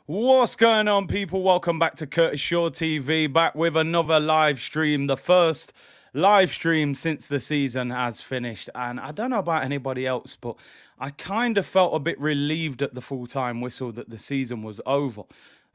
What's going on, people? Welcome back to Curtis Shaw TV, back with another live stream, the first live stream since the season has finished. And I don't know about anybody else, but I kind of felt a bit relieved at the full-time whistle that the season was over.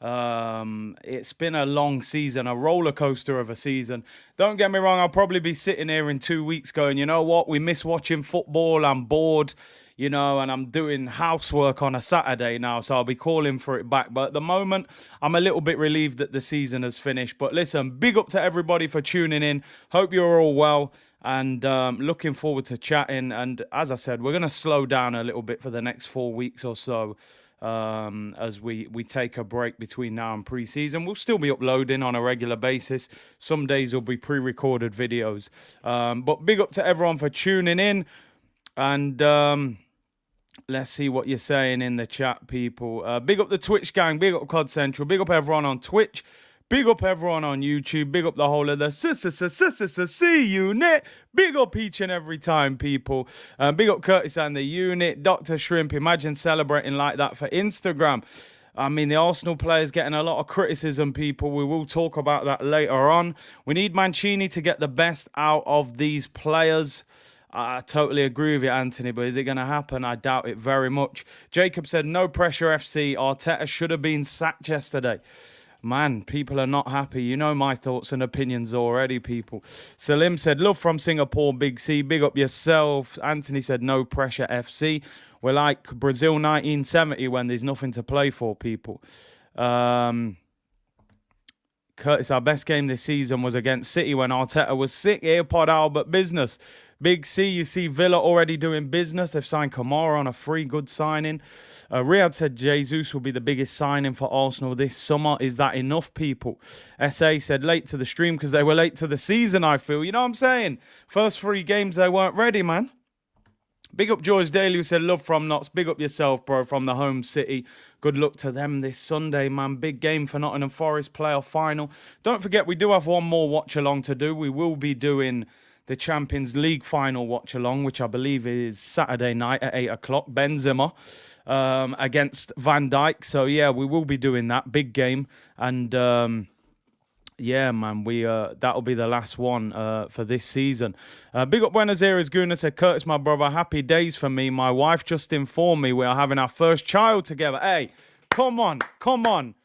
It's been a long season, a roller coaster of a season. Don't get me wrong, I'll probably be sitting here in 2 weeks going, you know what, we miss watching football, I'm bored, and I'm doing housework on a Saturday now, so I'll be calling for it back. But at the moment, I'm a little bit relieved that the season has finished. But listen, big up to everybody for tuning in. Hope you're all well and looking forward to chatting. And as I said, we're going to slow down a little bit for the next 4 weeks or so. As we take a break between now and pre-season. We'll still be uploading on a regular basis. Some days will be pre-recorded videos. But big up to everyone for tuning in. And let's see what you're saying in the chat, people. Big up the Twitch gang. Big up COD Central. Big up everyone on Twitch. Big up everyone on YouTube. Big up the whole of the C unit. Big up each and every time, people. Big up Curtis and the unit. Dr. Shrimp, imagine celebrating like that for Instagram. I mean, the Arsenal players getting a lot of criticism, people. We will talk about that later on. We need Mancini to get the best out of these players. I totally agree with you, Anthony, but is it going to happen? I doubt it very much. Jacob said, no pressure, FC. Arteta should have been sacked yesterday. Man, people are not happy. You know my thoughts and opinions already, people. Salim said, love from Singapore, Big C. Big up yourself. Anthony said, no pressure, FC. We're like Brazil 1970 when there's nothing to play for, people. Curtis, our best game this season was against City when Arteta was sick. AirPod Albert business. Big C, you see Villa already doing business. They've signed Kamara on a free, good signing. Riyadh said Jesus will be the biggest signing for Arsenal this summer. Is that enough, people? SA said late to the stream because they were late to the season, I feel. You know what I'm saying? First 3 games, they weren't ready, man. Big up George Daly, who said love from Notts. Big up yourself, bro, from the home city. Good luck to them this Sunday, man. Big game for Nottingham Forest playoff final. Don't forget, we do have one more watch-along to do. We will be doing the Champions League final watch-along, which I believe is Saturday night at 8 o'clock. Benzema against Van Dijk. So, yeah, we will be doing that. Big game. And, yeah, man, that'll be the last one for this season. Big up Buenos Aires, Guna said, Curtis, my brother, happy days for me. My wife just informed me we are having our first child together. Hey, come on, come on.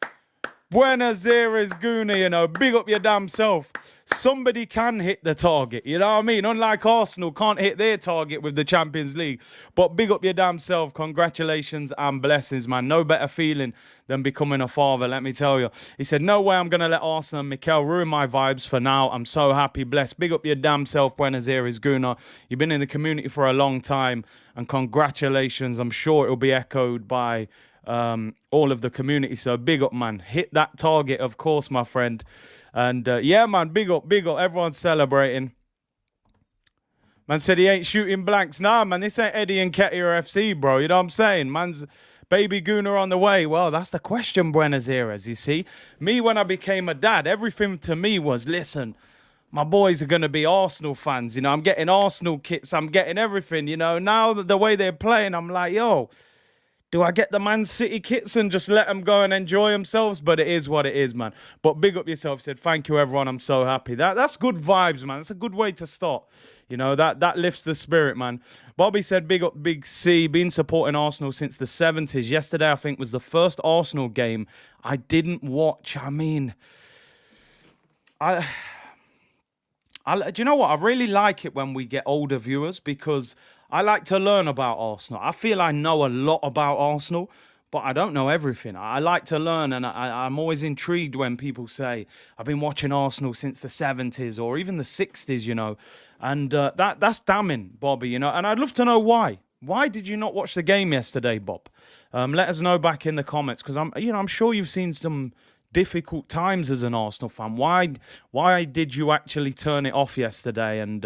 Buenos Aires, Guna, big up your damn self. Somebody can hit the target, you know what I mean? Unlike Arsenal, can't hit their target with the Champions League. But big up your damn self. Congratulations and blessings, man. No better feeling than becoming a father, let me tell you. He said, no way I'm going to let Arsenal and Mikel ruin my vibes for now. I'm so happy, blessed. Big up your damn self, Buenos Aires, Guna. You've been in the community for a long time. And congratulations. I'm sure it'll be echoed by all of the community. So big up, man. Hit that target, of course, my friend. And yeah, man, big up, big up. Everyone's celebrating. Man said he ain't shooting blanks. Nah, man, this ain't Eddie and Ketia FC, bro. You know what I'm saying? Man's baby Gooner on the way. Well, that's the question, Buenos Aires, you see. Me, when I became a dad, everything to me was, listen, my boys are going to be Arsenal fans. I'm getting Arsenal kits. I'm getting everything, Now, the way they're playing, I'm like, yo, do I get the Man City kits and just let them go and enjoy themselves? But it is what it is, man. But big up yourself. Said, thank you, everyone. I'm so happy. That's good vibes, man. That's a good way to start. That lifts the spirit, man. Bobby said, big up, Big C. Been supporting Arsenal since the 70s. Yesterday, I think, was the first Arsenal game I didn't watch. I mean, do you know what? I really like it when we get older viewers because I like to learn about Arsenal. I feel I know a lot about Arsenal, but I don't know everything. I like to learn, and I'm always intrigued when people say, I've been watching Arsenal since the 70s or even the 60s, And that's damning, Bobby, And I'd love to know why. Why did you not watch the game yesterday, Bob? Let us know back in the comments, because I'm sure you've seen some difficult times as an Arsenal fan. Why did you actually turn it off yesterday and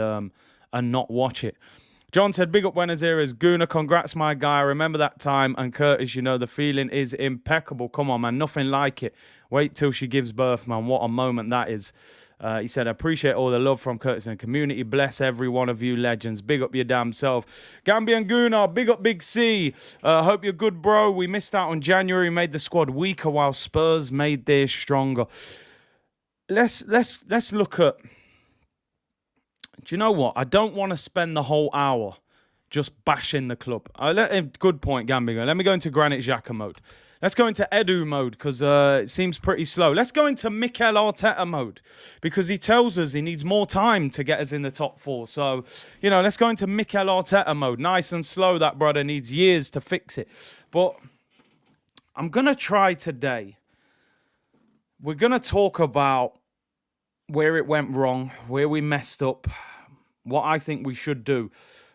not watch it? John said, big up Buenos Aires. Guna, congrats, my guy. I remember that time. And Curtis, the feeling is impeccable. Come on, man. Nothing like it. Wait till she gives birth, man. What a moment that is. He said, I appreciate all the love from Curtis and community. Bless every one of you legends. Big up your damn self. Gambian Gunnar, big up Big C. Hope you're good, bro. We missed out on January, made the squad weaker while Spurs made theirs stronger. Let's look at... Do you know what? I don't want to spend the whole hour just bashing the club. Good point, Gambian. Let me go into Granit Xhaka mode. Let's go into Edu mode because it seems pretty slow. Let's go into Mikel Arteta mode because he tells us he needs more time to get us in the top 4. So, let's go into Mikel Arteta mode. Nice and slow. That brother needs years to fix it. But I'm going to try today. We're going to talk about where it went wrong, where we messed up, what I think we should do.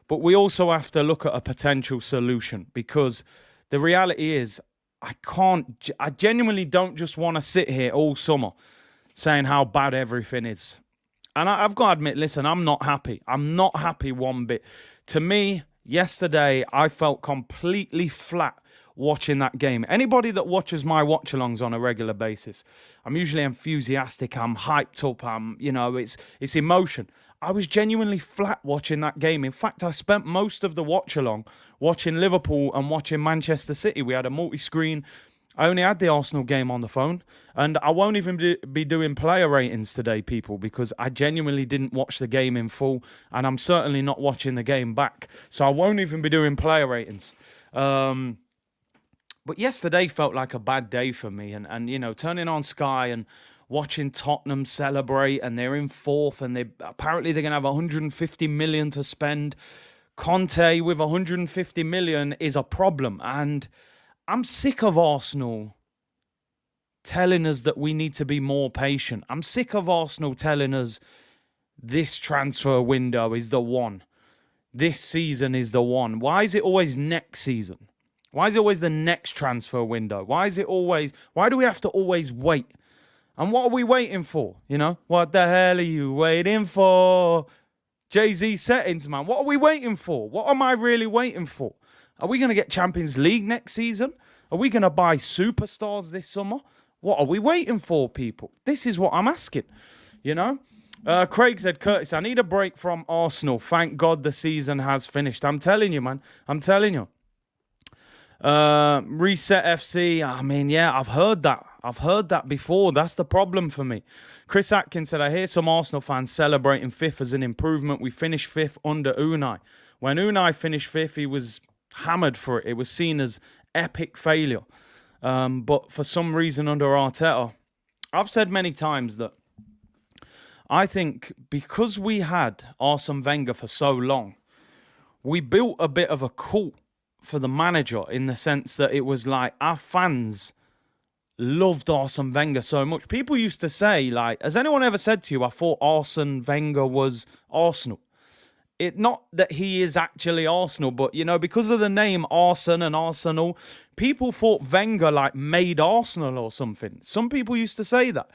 But we also have to look at a potential solution because the reality is, I genuinely don't just want to sit here all summer saying how bad everything is. And I've got to admit, listen, I'm not happy. I'm not happy one bit. To me, yesterday, I felt completely flat watching that game. Anybody that watches my watch-alongs on a regular basis, I'm usually enthusiastic, I'm hyped up, it's emotion. I was genuinely flat watching that game. In fact, I spent most of the watch-along watching Liverpool and watching Manchester City. We had a multi-screen. I only had the Arsenal game on the phone. And I won't even be doing player ratings today, people, because I genuinely didn't watch the game in full. And I'm certainly not watching the game back. So I won't even be doing player ratings. But yesterday felt like a bad day for me. And turning on Sky and watching Tottenham celebrate, and they're in 4th, and apparently they're going to have 150 million to spend. Conte with 150 million is a problem. And I'm sick of Arsenal telling us that we need to be more patient. I'm sick of Arsenal telling us this transfer window is the one. This season is the one. Why is it always next season? Why is it always the next transfer window? Why do we have to always wait? And what are we waiting for? What the hell are you waiting for? Jay-Z settings, man. What are we waiting for? What am I really waiting for? Are we going to get Champions League next season? Are we going to buy superstars this summer? What are we waiting for, people? This is what I'm asking, Craig said, Curtis, I need a break from Arsenal. Thank God the season has finished. I'm telling you, man. I'm telling you. Reset FC. I mean, yeah, I've heard that before. That's the problem for me. Chris Atkins said, I hear some Arsenal fans celebrating 5th as an improvement. We finished 5th under Unai. When Unai finished 5th, he was hammered for it. It was seen as epic failure. But for some reason under Arteta, I've said many times that I think because we had Arsene Wenger for so long, we built a bit of a cult for the manager in the sense that it was like our fans loved Arsene Wenger so much. People used to say, like, has anyone ever said to you, I thought Arsene Wenger was Arsenal? Not that he is actually Arsenal, but, because of the name Arsene and Arsenal, people thought Wenger, made Arsenal or something. Some people used to say that.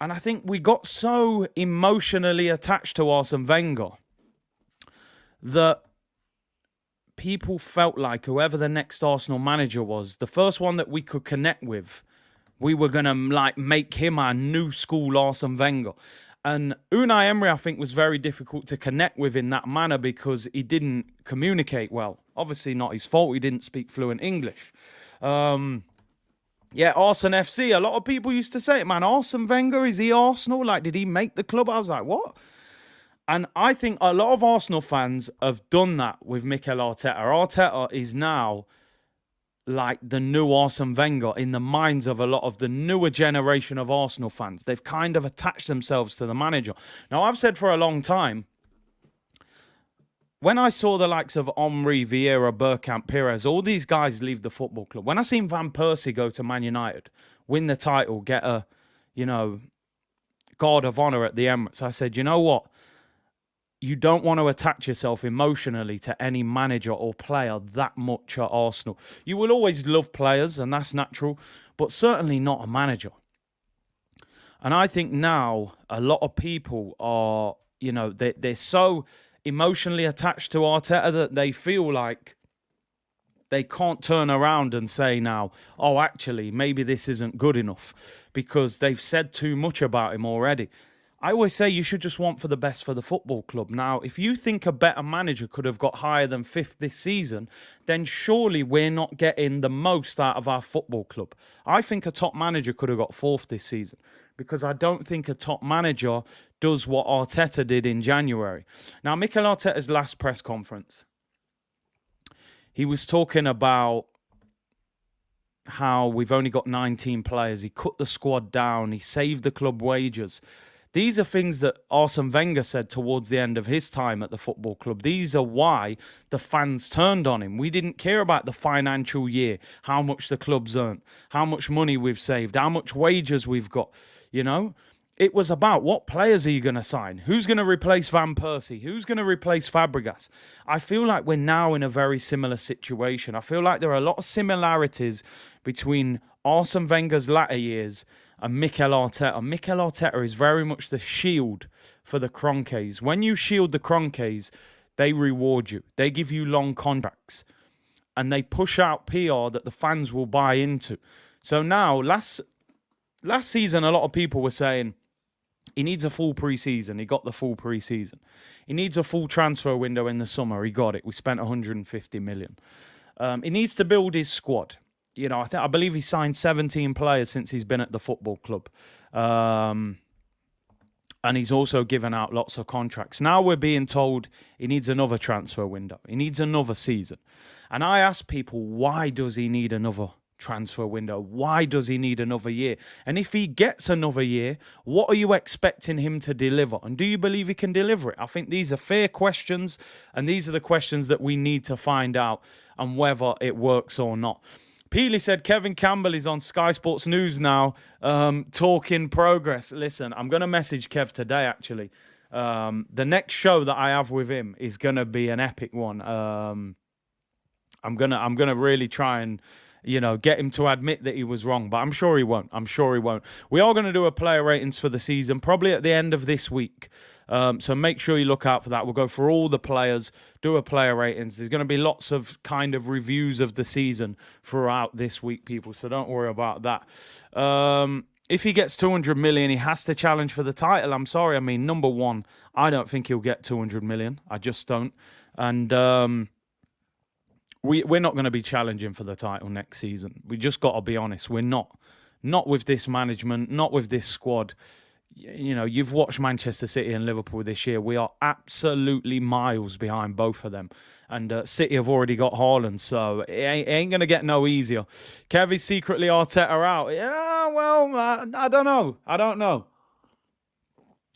And I think we got so emotionally attached to Arsene Wenger that people felt like whoever the next Arsenal manager was, the first one that we could connect with, we were going to make him our new school Arsene Wenger. And Unai Emery, I think, was very difficult to connect with in that manner because he didn't communicate well. Obviously not his fault. He didn't speak fluent English. Arsene FC, a lot of people used to say it, man, Arsene Wenger, is he Arsenal? Did he make the club? I was like, what? And I think a lot of Arsenal fans have done that with Mikel Arteta. Arteta is now like the new Arsene Wenger in the minds of a lot of the newer generation of Arsenal fans. They've kind of attached themselves to the manager. Now, I've said for a long time, when I saw the likes of Henry, Vieira, Bergkamp, Pires, all these guys leave the football club, when I seen Van Persie go to Man United, win the title, get a, guard of honour at the Emirates, I said, you know what? You don't want to attach yourself emotionally to any manager or player that much at Arsenal. You will always love players, and that's natural, but certainly not a manager. And I think now a lot of people are, they're so emotionally attached to Arteta that they feel like they can't turn around and say now, oh, actually, maybe this isn't good enough because they've said too much about him already. I always say you should just want for the best for the football club. Now, if you think a better manager could have got higher than fifth this season, then surely we're not getting the most out of our football club. I think a top manager could have got fourth this season because I don't think a top manager does what Arteta did in January. Now, Mikel Arteta's last press conference, he was talking about how we've only got 19 players. He cut the squad down. He saved the club wages. These are things that Arsene Wenger said towards the end of his time at the football club. These are why the fans turned on him. We didn't care about the financial year, how much the club's earned, how much money we've saved, how much wages we've got, you know. It was about what players are you going to sign? Who's going to replace Van Persie? Who's going to replace Fabregas? I feel like we're now in a very similar situation. I feel like there are a lot of similarities between Arsene Wenger's latter years and Mikel Arteta. Mikel Arteta is very much the shield for the Kroenkes. When you shield the Kroenkes, they reward you. They give you long contracts. And they push out PR that the fans will buy into. So now, last season, a lot of people were saying, he needs a full pre-season. He got the full pre-season. He needs a full transfer window in the summer. He got it. We spent 150 million. He needs to build his squad. You know, I believe he signed 17 players since he's been at the football club. And he's also given out lots of contracts. Now we're being told he needs another transfer window. He needs another season. And I ask people, why does he need another transfer window? Why does he need another year? And if he gets another year, what are you expecting him to deliver? And do you believe he can deliver it? I think these are fair questions. And these are the questions that we need to find out and whether it works or not. Peely said Kevin Campbell is on Sky Sports News now, talking progress. Listen, I'm going to message Kev today, actually. The next show that I have with him is going to be an epic one. I'm gonna really try and, you know, get him to admit that he was wrong, but I'm sure he won't. We are going to do a player ratings for the season, probably at the end of this week. So make sure you look out for that. We'll go for all the players, do a player ratings. There's going to be lots of kind of reviews of the season throughout this week, people. So don't worry about that. If he gets 200 million, he has to challenge for the title. I'm sorry. I mean, number one, I don't think he'll get 200 million. I just don't. And we're not going to be challenging for the title next season. We just got to be honest. We're not. Not with this management, not with this squad. You know, you've watched Manchester City and Liverpool this year. We are absolutely miles behind both of them. And City have already got Haaland, so it ain't going to get no easier. Kev is secretly Arteta out. Yeah, well, I don't know.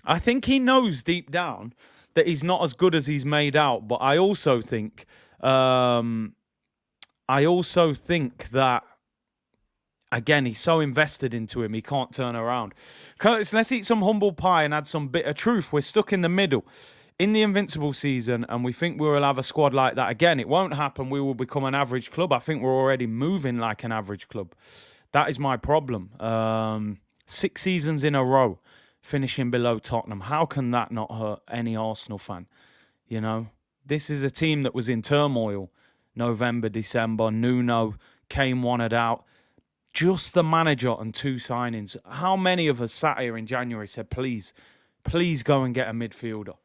I think he knows deep down that he's not as good as he's made out. But I also think that, again, he's so invested into him, he can't turn around. Curtis, let's eat some humble pie and add some bitter truth. We're stuck in the middle in the Invincible season, and we think we will have a squad like that again. It won't happen. We will become an average club. I think we're already moving like an average club. That is my problem. 6 seasons in a row finishing below Tottenham. How can that not hurt any Arsenal fan? You know, this is a team that was in turmoil November, December. Nuno came wanted out. Just the manager and 2 signings. How many of us sat here in January said, please go and get a midfielder?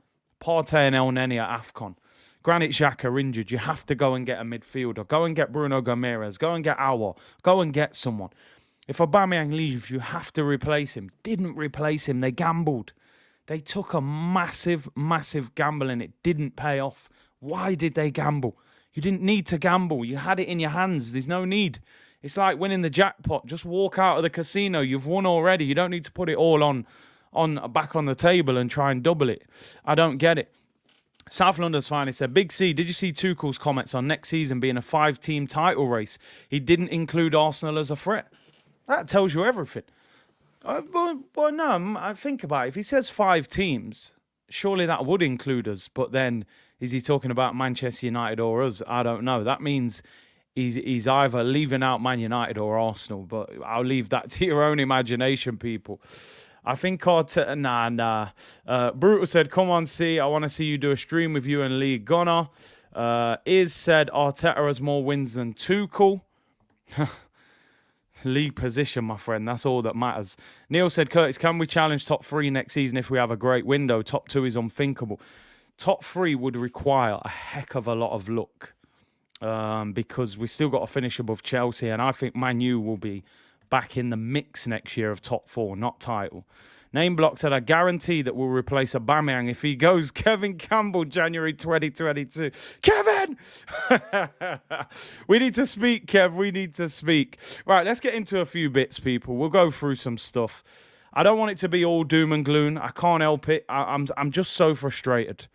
Partey and El Neni at AFCON. Granit Xhaka injured. You have to go and get a midfielder. Go and get Bruno Gomes. Go and get Aouar. Go and get someone. If Aubameyang leaves, you have to replace him. Didn't replace him. They gambled. They took a massive, massive gamble and it didn't pay off. Why did they gamble? You didn't need to gamble. You had it in your hands. There's no need. It's like winning the jackpot. Just walk out of the casino. You've won already. You don't need to put it all on back on the table and try and double it. I don't get it. South London's finally said, Big C, did you see Tuchel's comments on next season being a 5-team title race? He didn't include Arsenal as a threat. That tells you everything. But no, I think about it. If he says 5 teams, surely that would include us. But then, is he talking about Manchester United or us? I don't know. That means he's either leaving out Man United or Arsenal. But I'll leave that to your own imagination, people. I think Arteta... Nah. Brutal said, come on, C. I want to see you do a stream with you and Lee Gunnar. Iz said, Arteta has more wins than Tuchel. League position, my friend. That's all that matters. Neil said, Curtis, can we challenge top 3 next season if we have a great window? Top 2 is unthinkable. Top 3 would require a heck of a lot of luck because we still got to finish above Chelsea, and I think Man U will be back in the mix next year of top 4, not title. Name Block said, I guarantee that we'll replace Aubameyang if he goes. Kevin Campbell, January 2022. Kevin! We need to speak, Kev. We need to speak. Right, let's get into a few bits, people. We'll go through some stuff. I don't want it to be all doom and gloom. I can't help it. I'm just so frustrated.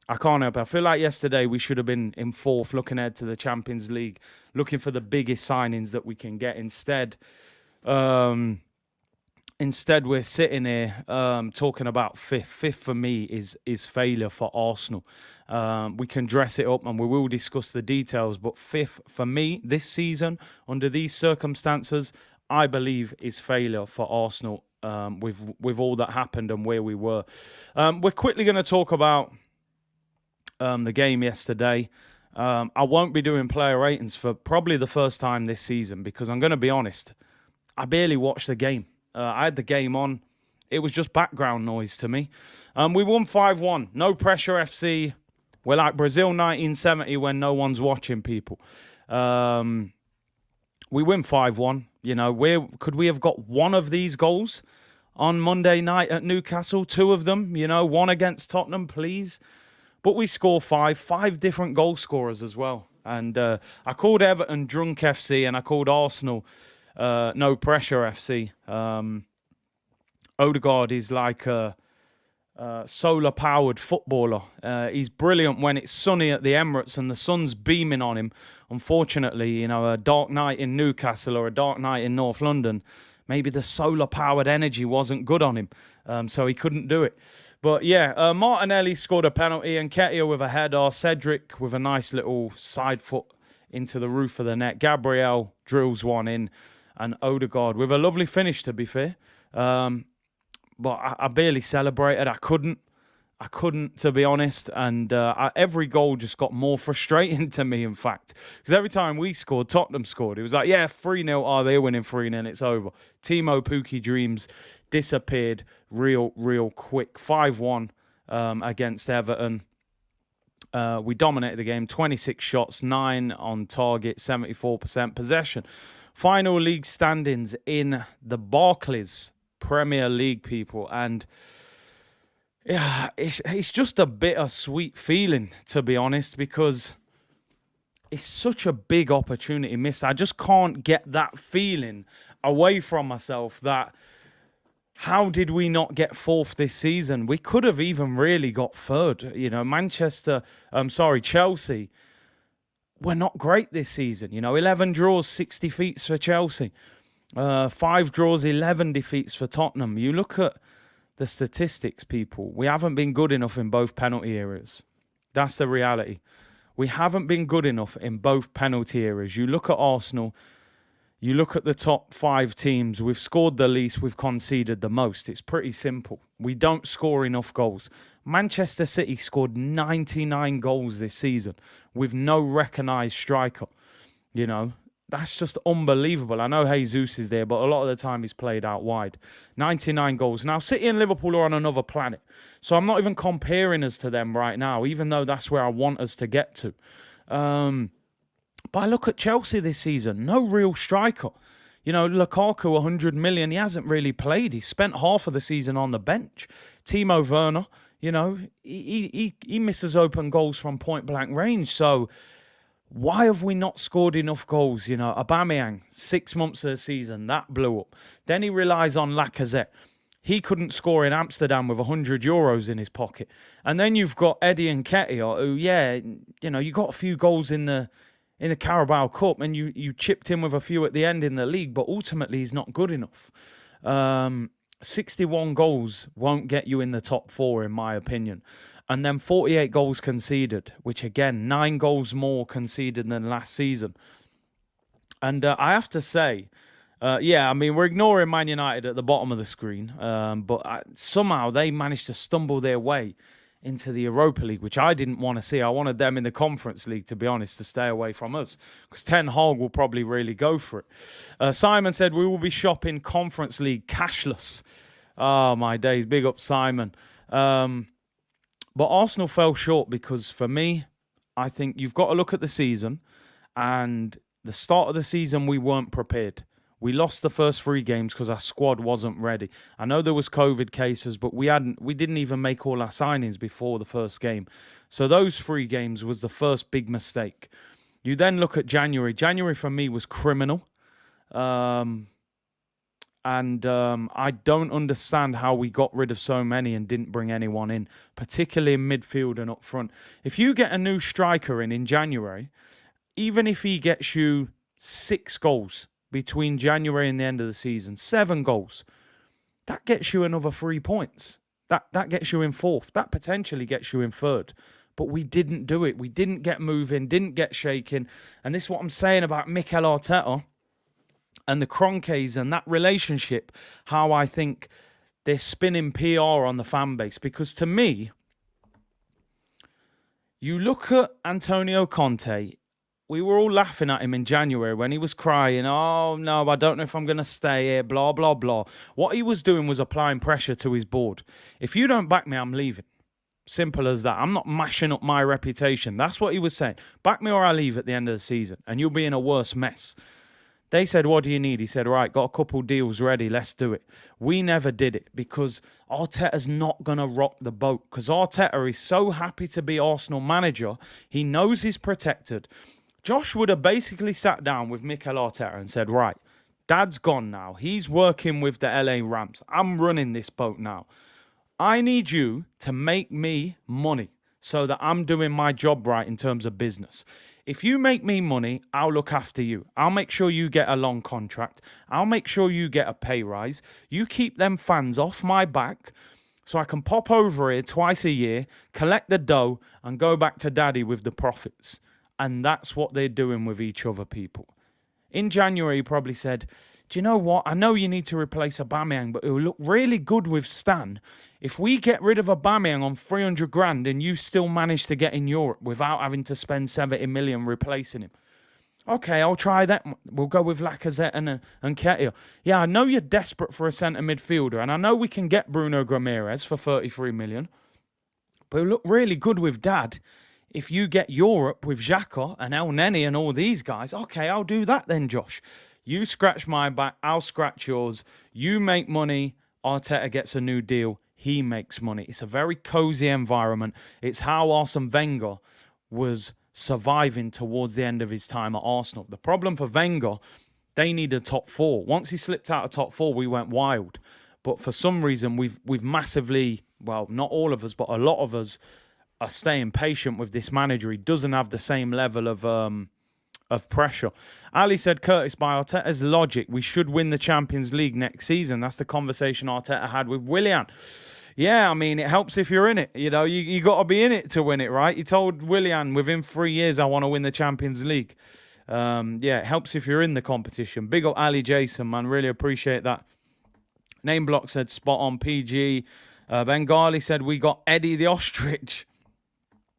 I can't help it. I feel like yesterday we should have been in 4th, looking ahead to the Champions League, looking for the biggest signings that we can get. Instead, we're sitting here talking about 5th. 5th for me is failure for Arsenal. We can dress it up and we will discuss the details, but 5th for me this season, under these circumstances, I believe is failure for Arsenal with all that happened and where we were. We're quickly going to talk about the game yesterday. I won't be doing player ratings for probably the first time this season because I'm going to be honest, I barely watched the game. I had the game on. It was just background noise to me. We won 5-1. No pressure FC. We're like Brazil 1970 when no one's watching, people. We win 5-1. You know, could we have got one of these goals on Monday night at Newcastle? 2 of them, you know, 1 against Tottenham, please. But we score 5 different goal scorers as well. And I called Everton Drunk FC and I called Arsenal No Pressure FC. Odegaard is like a solar-powered footballer. He's brilliant when it's sunny at the Emirates and the sun's beaming on him. Unfortunately, you know, a dark night in Newcastle or a dark night in North London, maybe the solar-powered energy wasn't good on him, so he couldn't do it. But yeah, Martinelli scored a penalty and Nketiah with a header. Cedric with a nice little side foot into the roof of the net. Gabriel drills one in. And Odegaard with a lovely finish, to be fair. But I barely celebrated. I couldn't, to be honest. And every goal just got more frustrating to me, in fact. Because every time we scored, Tottenham scored. It was like, yeah, 3-0. Oh, they're winning 3-0. It's over. Timo Pukki dreams disappeared real quick. 5-1 against Everton. We dominated the game. 26 shots, 9 on target, 74% possession. Final league standings in the Barclays Premier League, people. And yeah, it's just a bittersweet feeling, to be honest, because it's such a big opportunity missed. I just can't get that feeling away from myself that how did we not get 4th this season? We could have even really got 3rd. You know, Chelsea were not great this season. You know, 11 draws, 60 defeats for Chelsea. 5 draws, 11 defeats for Tottenham. You look at the statistics, people. We haven't been good enough in both penalty areas. That's the reality. We haven't been good enough in both penalty areas. You look at Arsenal, you look at the top 5 teams. We've scored the least, we've conceded the most. It's pretty simple. We don't score enough goals. Manchester City scored 99 goals this season with no recognised striker. You know, that's just unbelievable. I know Jesus is there, but a lot of the time he's played out wide. 99 goals. Now, City and Liverpool are on another planet. So I'm not even comparing us to them right now, even though that's where I want us to get to. But I look at Chelsea this season. No real striker. You know, Lukaku, 100 million, he hasn't really played. He spent half of the season on the bench. Timo Werner, you know, he misses open goals from point-blank range. So why have we not scored enough goals? You know, Aubameyang, 6 months of the season, that blew up. Then he relies on Lacazette. He couldn't score in Amsterdam with 100 euros in his pocket. And then you've got Eddie and Nketiah, who, yeah, you know, you got a few goals in the Carabao Cup and you chipped in with a few at the end in the league, but ultimately he's not good enough. 61 goals won't get you in the top 4, in my opinion. And then 48 goals conceded, which again, 9 goals more conceded than last season. And I have to say, I mean, we're ignoring Man United at the bottom of the screen, but somehow they managed to stumble their way into the Europa League, which I didn't want to see. I wanted them in the Conference League, to be honest, to stay away from us, because Ten Hag will probably really go for it. Simon said, we will be shopping Conference League cashless. Oh, my days. Big up, Simon. But Arsenal fell short because, for me, I think you've got to look at the season, and the start of the season, we weren't prepared. We lost the first 3 games because our squad wasn't ready. I know there was COVID cases, but we didn't even make all our signings before the first game. So those 3 games was the first big mistake. You then look at January. January for me was criminal. I don't understand how we got rid of so many and didn't bring anyone in, particularly in midfield and up front. If you get a new striker in January, even if he gets you 6 goals between January and the end of the season, 7 goals, that gets you another 3 points. That gets you in 4th. That potentially gets you in 3rd. But we didn't do it. We didn't get moving, didn't get shaking. And this is what I'm saying about Mikel Arteta and the Kroenkes and that relationship, how I think they're spinning PR on the fan base. Because to me, you look at Antonio Conte, we were all laughing at him in January when he was crying, oh, no, I don't know if I'm going to stay here, blah, blah, blah. What he was doing was applying pressure to his board. If you don't back me, I'm leaving. Simple as that. I'm not mashing up my reputation. That's what he was saying. Back me or I leave at the end of the season, and you'll be in a worse mess. They said, what do you need? He said, right, got a couple deals ready. Let's do it. We never did it because Arteta's not going to rock the boat, because Arteta is so happy to be Arsenal manager. He knows he's protected. Josh would have basically sat down with Mikel Arteta and said, right, Dad's gone now. He's working with the LA Rams. I'm running this boat now. I need you to make me money so that I'm doing my job right in terms of business. If you make me money, I'll look after you. I'll make sure you get a long contract. I'll make sure you get a pay rise. You keep them fans off my back so I can pop over here twice a year, collect the dough, and go back to Daddy with the profits. And that's what they're doing with each other, people. In January, he probably said, do you know what? I know you need to replace Aubameyang, but it will look really good with Stan. If we get rid of Aubameyang on 300 grand and you still manage to get in Europe without having to spend 70 million replacing him. Okay, I'll try that. We'll go with Lacazette and Nketiah. Yeah, I know you're desperate for a centre midfielder, and I know we can get Bruno Ramirez for 33 million. But it'll look really good with Dad. If you get Europe with Xhaka and El Neni and all these guys, okay, I'll do that then, Josh. You scratch my back, I'll scratch yours. You make money, Arteta gets a new deal, he makes money. It's a very cozy environment. It's how Arsene Wenger was surviving towards the end of his time at Arsenal. The problem for Wenger, they needed top 4. Once he slipped out of top 4, we went wild. But for some reason, we've massively, well, not all of us, but a lot of us are staying patient with this manager. He doesn't have the same level of pressure. Ali said, Curtis, by Arteta's logic, we should win the Champions League next season. That's the conversation Arteta had with Willian. Yeah, I mean, it helps if you're in it. You know, you got to be in it to win it, right? He told Willian, within 3 years, I want to win the Champions League. Yeah, it helps if you're in the competition. Big up Ali Jason, man. Really appreciate that. Name Block said, spot on PG. Bengali said, we got Eddie the Ostrich.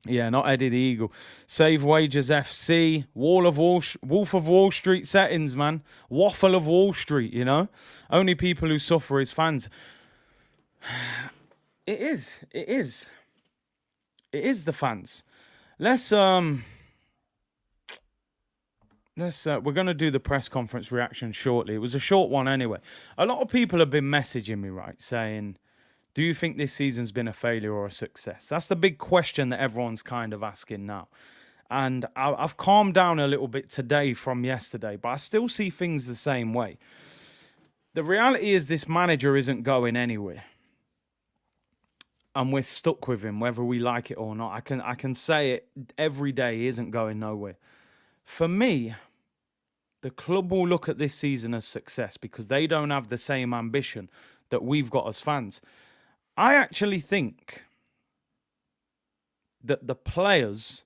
Yeah, not Eddie the Eagle. Save Wages FC. Wolf of Wall Street settings, man. Waffle of Wall Street, you know? Only people who suffer is fans. It is the fans. We're going to do the press conference reaction shortly. It was a short one anyway. A lot of people have been messaging me, right, saying, do you think this season's been a failure or a success? That's the big question that everyone's kind of asking now. And I've calmed down a little bit today from yesterday, but I still see things the same way. The reality is this manager isn't going anywhere. And we're stuck with him, whether we like it or not. I can say it every day, he isn't going nowhere. For me, the club will look at this season as success because they don't have the same ambition that we've got as fans. I actually think that the players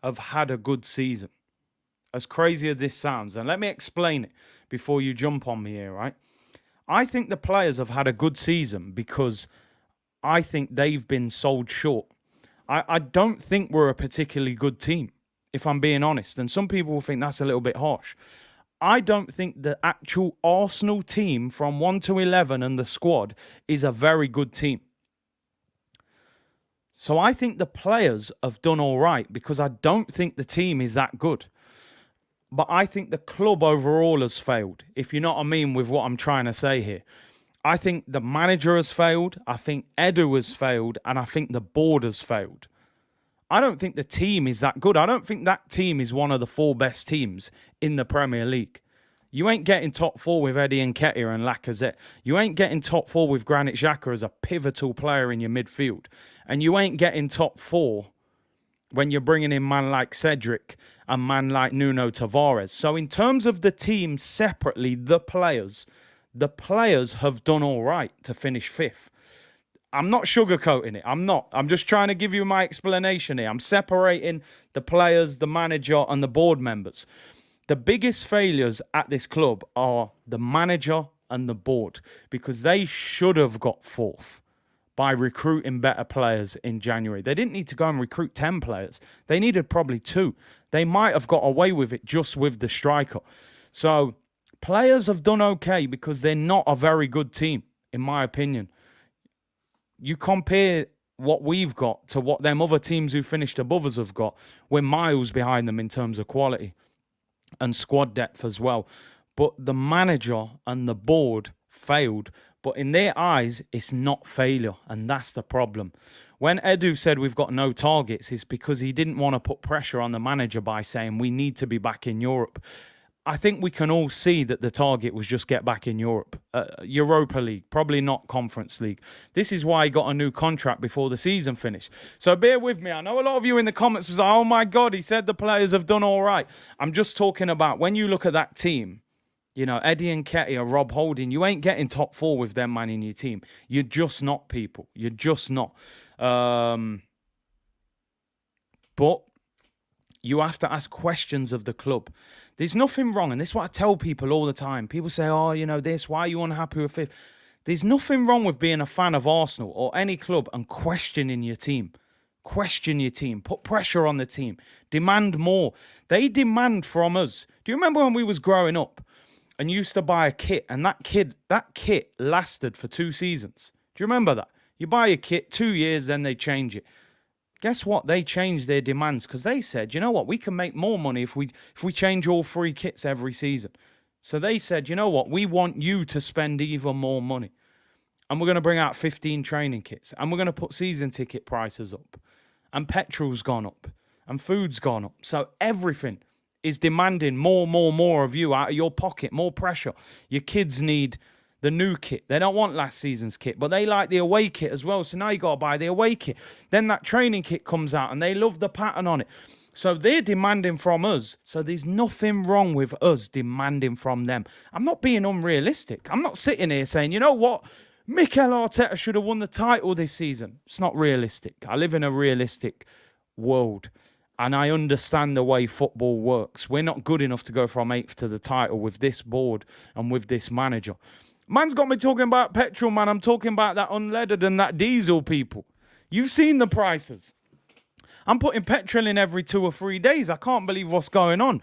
have had a good season. As crazy as this sounds, and let me explain it before you jump on me here, right? I think the players have had a good season because I think they've been sold short. I don't think we're a particularly good team, if I'm being honest. And some people will think that's a little bit harsh. I don't think the actual Arsenal team from 1 to 11 and the squad is a very good team. So I think the players have done all right because I don't think the team is that good. But I think the club overall has failed, if you know what I mean with what I'm trying to say here. I think the manager has failed, I think Edu has failed, and I think the board has failed. I don't think the team is that good. I don't think that team is one of the 4 best teams in the Premier League. You ain't getting top 4 with Eddie Nketiah and Lacazette. You ain't getting top 4 with Granit Xhaka as a pivotal player in your midfield. And you ain't getting top 4 when you're bringing in man like Cedric and man like Nuno Tavares. So in terms of the team separately, the players have done all right to finish 5th. I'm not sugarcoating it. I'm not. I'm just trying to give you my explanation here. I'm separating the players, the manager, and the board members. The biggest failures at this club are the manager and the board because they should have got 4th by recruiting better players in January. They didn't need to go and recruit 10 players. They needed probably 2. They might have got away with it just with the striker. So players have done okay because they're not a very good team, in my opinion. You compare what we've got to what them other teams who finished above us have got. We're miles behind them in terms of quality and squad depth as well. But the manager and the board failed. But in their eyes, it's not failure. And that's the problem. When Edu said we've got no targets, it's because he didn't want to put pressure on the manager by saying we need to be back in Europe. I think we can all see that the target was just get back in Europe. Europa League, probably not Conference League. This is why he got a new contract before the season finished. So bear with me. I know a lot of you in the comments was like, oh my God, he said the players have done all right. I'm just talking about when you look at that team, you know, Eddie Nketiah, Rob Holding, you ain't getting top 4 with them man in your team. You're just not, people. You're just not. But you have to ask questions of the club. There's nothing wrong, and this is what I tell people all the time. People say, oh, you know this, why are you unhappy with 5th? There's nothing wrong with being a fan of Arsenal or any club and questioning your team. Question your team. Put pressure on the team. Demand more. They demand from us. Do you remember when we was growing up and you used to buy a kit, and that kit lasted for 2 seasons? Do you remember that? You buy a kit, 2 years, then they change it. Guess what? They changed their demands because they said, you know what? We can make more money if we change all 3 kits every season. So they said, you know what? We want you to spend even more money. And we're going to bring out 15 training kits. And we're going to put season ticket prices up. And petrol's gone up. And food's gone up. So everything is demanding more of you out of your pocket. More pressure. Your kids need the new kit. They don't want last season's kit, but they like the away kit as well. So now you got to buy the away kit. Then that training kit comes out and they love the pattern on it. So they're demanding from us. So there's nothing wrong with us demanding from them. I'm not being unrealistic. I'm not sitting here saying, you know what? Mikel Arteta should have won the title this season. It's not realistic. I live in a realistic world. And I understand the way football works. We're not good enough to go from 8th to the title with this board and with this manager. Man's got me talking about petrol, man. I'm talking about that unleaded and that diesel, people. You've seen the prices. I'm putting petrol in every 2 or 3 days. I can't believe what's going on.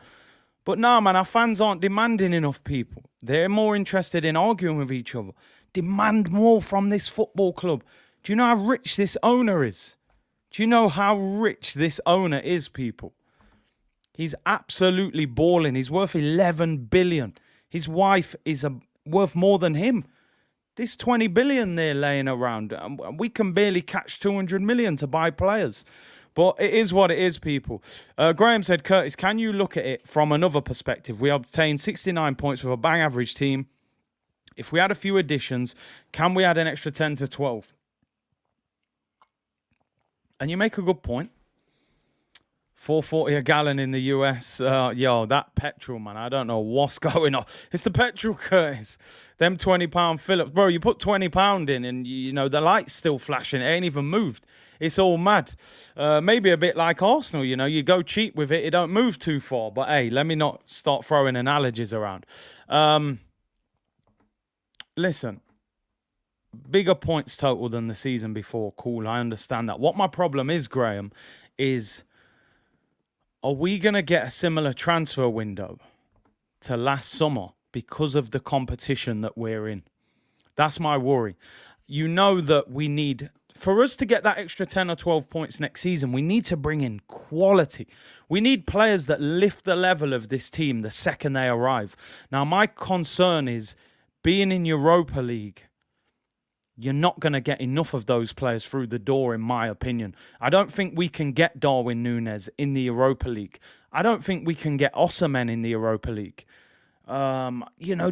But nah, man, our fans aren't demanding enough, people. They're more interested in arguing with each other. Demand more from this football club. Do you know how rich this owner is? Do you know how rich this owner is, people? He's absolutely balling. He's worth 11 billion. His wife is worth more than him. This 20 billion they're laying around. We can barely catch 200 million to buy players. But it is what it is, people. Graham said, Curtis, can you look at it from another perspective? We obtained 69 points with a bang average team. If we had a few additions, can we add an extra 10 to 12? And you make a good point. 4.40 a gallon in the US. Yo, that petrol, man. I don't know what's going on. It's the petrol, Curtis. Them £20 Phillips. Bro, you put £20 in and, you know, the light's still flashing. It ain't even moved. It's all mad. Maybe a bit like Arsenal, you know. You go cheap with it. It don't move too far. But, hey, let me not start throwing analogies around. Listen. bigger points total than the season before. Cool, I understand that. What my problem is, Graham, is are we going to get a similar transfer window to last summer because of the competition that we're in? That's my worry. You know that we need, for us to get that extra 10 or 12 points next season, we need to bring in quality. We need players that lift the level of this team the second they arrive. Now, my concern is being in Europa League, you're not going to get enough of those players through the door, in my opinion. I don't think we can get Darwin Núñez in the Europa League. I don't think we can get Osimhen in the Europa League.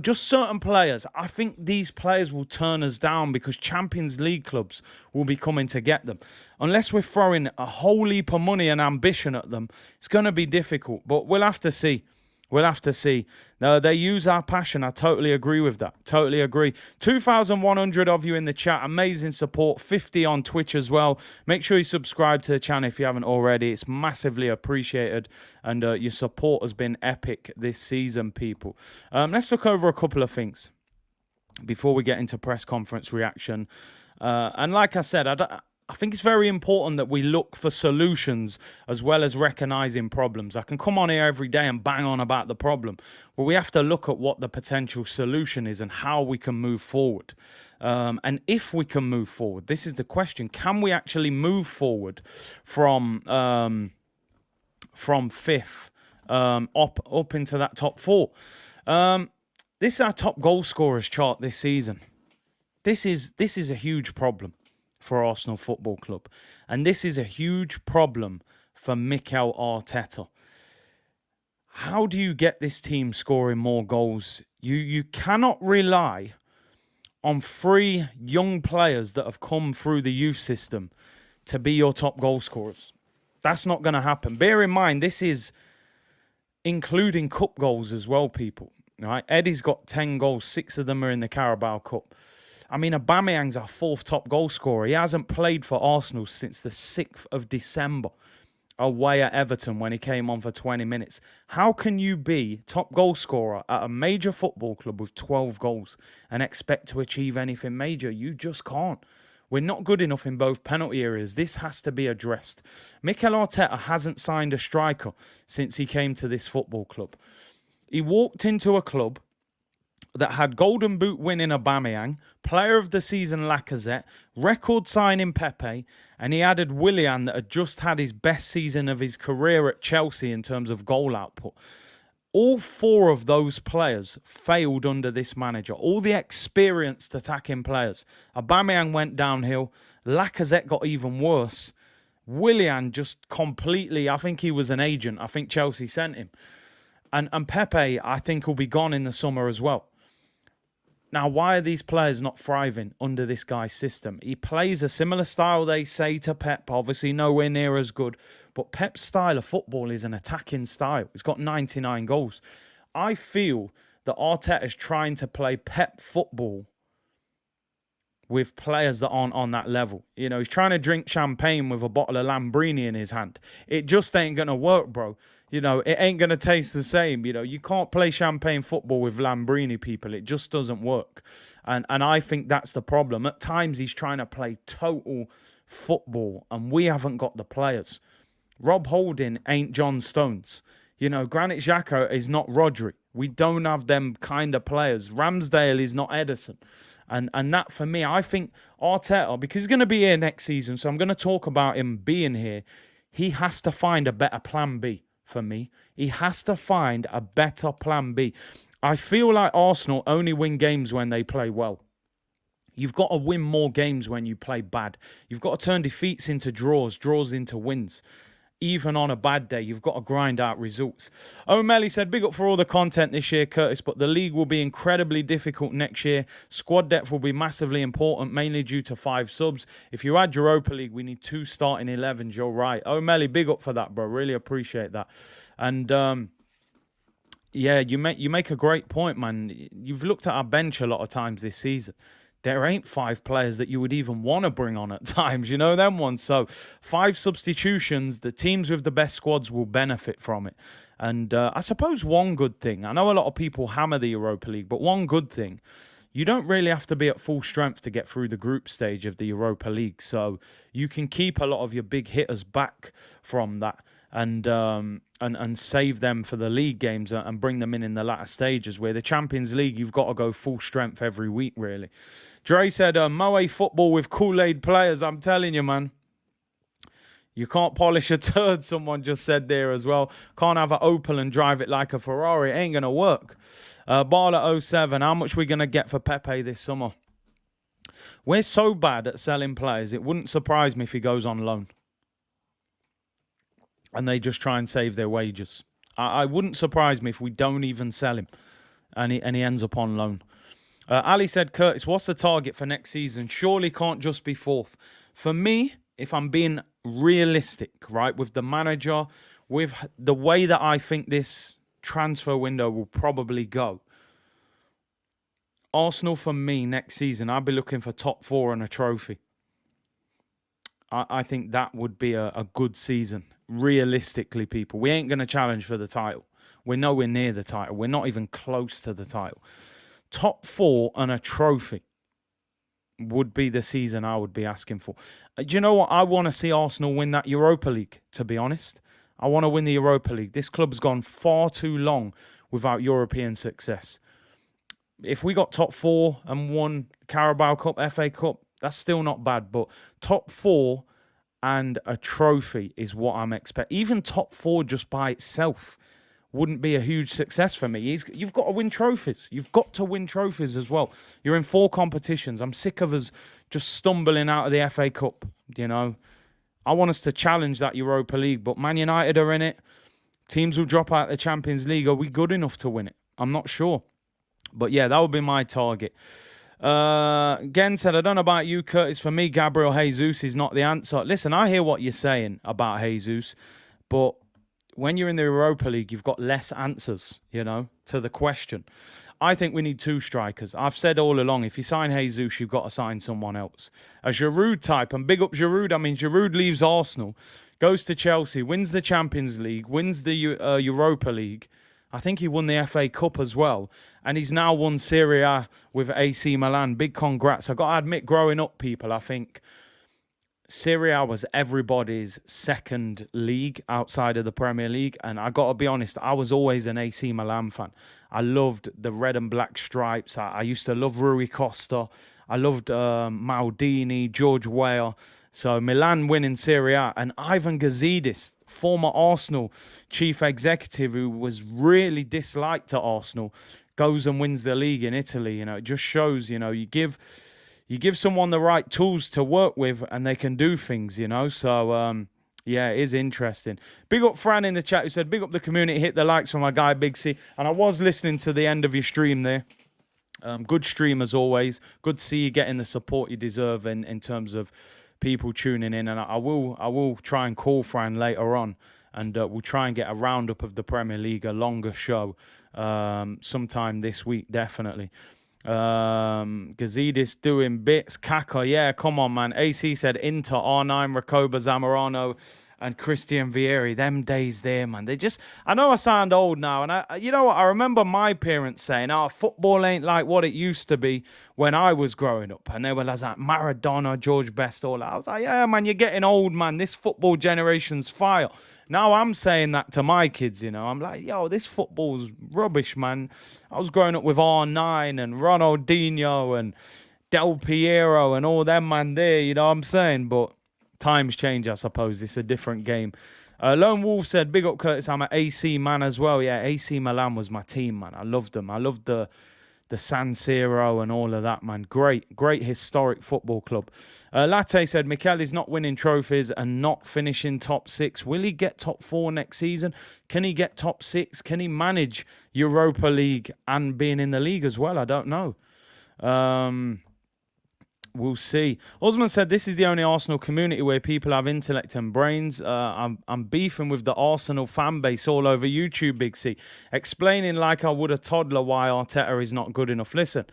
Just certain players. I think these players will turn us down because Champions League clubs will be coming to get them. Unless we're throwing a whole heap of money and ambition at them, it's going to be difficult. But we'll have to see. We'll have to see. No, they use our passion. I totally agree with that. Totally agree. 2,100 of you in the chat. Amazing support. 50 on Twitch as well. Make sure you subscribe to the channel if you haven't already. It's massively appreciated. And your support has been epic this season, people. Let's look over a couple of things before we get into press conference reaction. And like I said, I think it's very important that we look for solutions as well as recognizing problems. I can come on here every day and bang on about the problem, but we have to look at what the potential solution is and how we can move forward. And if we can move forward, this is the question: can we actually move forward from fifth up into that top four? This is our top goal scorers chart this season. This is a huge problem for Arsenal Football Club. And this is a huge problem for Mikel Arteta. How do you get this team scoring more goals? You cannot rely on 3 young players that have come through the youth system to be your top goal scorers. That's not going to happen. Bear in mind, this is including cup goals as well, people. Right? Eddie's got 10 goals. 6 of them are in the Carabao Cup. I mean, Aubameyang's our 4th top goal scorer. He hasn't played for Arsenal since the 6th of December away at Everton when he came on for 20 minutes. How can you be top goal scorer at a major football club with 12 goals and expect to achieve anything major? You just can't. We're not good enough in both penalty areas. This has to be addressed. Mikel Arteta hasn't signed a striker since he came to this football club. He walked into a club that had Golden Boot winning Aubameyang, Player of the Season Lacazette, record signing Pepe, and he added Willian that had just had his best season of his career at Chelsea in terms of goal output. All 4 of those players failed under this manager. All the experienced attacking players. Aubameyang went downhill. Lacazette got even worse. Willian just completely, I think he was an agent. I think Chelsea sent him. And Pepe, I think, will be gone in the summer as well. Now, why are these players not thriving under this guy's system? He plays a similar style, they say, to Pep. Obviously, nowhere near as good. But Pep's style of football is an attacking style. He's got 99 goals. I feel that Arteta is trying to play Pep football with players that aren't on that level. You know, he's trying to drink champagne with a bottle of Lambrini in his hand. It just ain't going to work, bro. You know, it ain't going to taste the same. You know, you can't play champagne football with Lambrini, people. It just doesn't work. And I think that's the problem. At times, he's trying to play total football, and we haven't got the players. Rob Holding ain't John Stones. You know, Granit Xhaka is not Rodri. We don't have them kind of players. Ramsdale is not Edison. And that, for me, I think Arteta, because he's going to be here next season, so I'm going to talk about him being here, he has to find a better plan B for me. He has to find a better plan B. I feel like Arsenal only win games when they play well. You've got to win more games when you play bad. You've got to turn defeats into draws, draws into wins. Even on a bad day, you've got to grind out results. O'Malley said, big up for all the content this year, Curtis, but the league will be incredibly difficult next year. Squad depth will be massively important, mainly due to 5 subs. If you add Europa League, we need 2 starting 11s. You're right. O'Malley, big up for that, bro. Really appreciate that. And yeah, you make a great point, man. You've looked at our bench a lot of times this season. There ain't 5 players that you would even want to bring on at times, you know, them ones. So 5 substitutions, the teams with the best squads will benefit from it. And I suppose one good thing, I know a lot of people hammer the Europa League, but one good thing, you don't really have to be at full strength to get through the group stage of the Europa League. So you can keep a lot of your big hitters back from that and save them for the league games and bring them in the latter stages. Where the Champions League, you've got to go full strength every week, really. Dre said, Moe football with Kool-Aid players. I'm telling you, man. You can't polish a turd, someone just said there as well. Can't have an Opel and drive it like a Ferrari. It ain't going to work. Barla07, how much we going to get for Pepe this summer? We're so bad at selling players, it wouldn't surprise me if he goes on loan. And they just try and save their wages. I wouldn't surprise me if we don't even sell him and he ends up on loan. Ali said, Curtis, what's the target for next season? Surely can't just be fourth. For me, if I'm being realistic, right, with the manager, with the way that I think this transfer window will probably go, Arsenal, for me, next season, I'll be looking for top 4 and a trophy. I think that would be a good season. Realistically, people, we ain't going to challenge for the title. We're nowhere near the title. We're not even close to the title. Top 4 and a trophy would be the season I would be asking for. Do you know what? I want to see Arsenal win that Europa League, to be honest. I want to win the Europa League. This club's gone far too long without European success. If we got top 4 and won Carabao Cup, FA Cup, that's still not bad. But top 4 and a trophy is what I'm expecting. Even top 4 just by itself wouldn't be a huge success for me. You've got to win trophies. You've got to win trophies as well. You're in 4 competitions. I'm sick of us just stumbling out of the FA Cup, you know. I want us to challenge that Europa League, but Man United are in it. Teams will drop out the Champions League. Are we good enough to win it? I'm not sure. But yeah, that would be my target. Again said, I don't know about you, Curtis. For me, Gabriel Jesus is not the answer. Listen, I hear what you're saying about Jesus, but when you're in the Europa League, you've got less answers, you know, to the question. I think we need 2 strikers. I've said all along, if you sign Jesus, you've got to sign someone else. A Giroud type, and big up Giroud. I mean, Giroud leaves Arsenal, goes to Chelsea, wins the Champions League, wins the Europa League. I think he won the FA Cup as well. And he's now won Serie A with AC Milan. Big congrats. I got to admit, growing up, people, I think Serie A was everybody's second league outside of the Premier League. And I got to be honest, I was always an AC Milan fan. I loved the red and black stripes. I used to love Rui Costa. I loved Maldini, George Weah. So Milan winning Serie A. And Ivan Gazidis, former Arsenal chief executive who was really disliked at Arsenal, goes and wins the league in Italy. You know, it just shows, you know, you give someone the right tools to work with and they can do things, you know. So, yeah, it is interesting. Big up Fran in the chat who said, big up the community, hit the likes for my guy, Big C. And I was listening to the end of your stream there. Good stream as always. Good to see you getting the support you deserve in terms of people tuning in. And I will try and call Fran later on. And we'll try and get a roundup of the Premier League, a longer show, sometime this week, definitely. Gazidis doing bits. Kaka, yeah, come on, man. AC said Inter, R9, Recoba, Zamorano, and Christian Vieri. Them days there, man. They just, I know I sound old now, and you know what? I remember my parents saying, football ain't like what it used to be when I was growing up. And they were like Maradona, George Best, all that. I was like, yeah, man, you're getting old, man. This football generation's fire. Now I'm saying that to my kids, you know. I'm like, yo, this football's rubbish, man. I was growing up with R9 and Ronaldinho and Del Piero and all them, man, there, you know what I'm saying? But times change, I suppose. It's a different game. Lone Wolf said, big up, Curtis. I'm an AC man as well. Yeah, AC Milan was my team, man. I loved them. I loved the San Siro and all of that, man. Great historic football club. Latte said, Mikel is not winning trophies and not finishing top 6. Will he get top 4 next season? Can he get top 6? Can he manage Europa League and being in the league as well? I don't know. We'll see. Osman said, this is the only Arsenal community where people have intellect and brains. I'm beefing with the Arsenal fan base all over YouTube, Big C. Explaining like I would a toddler why Arteta is not good enough. Listen,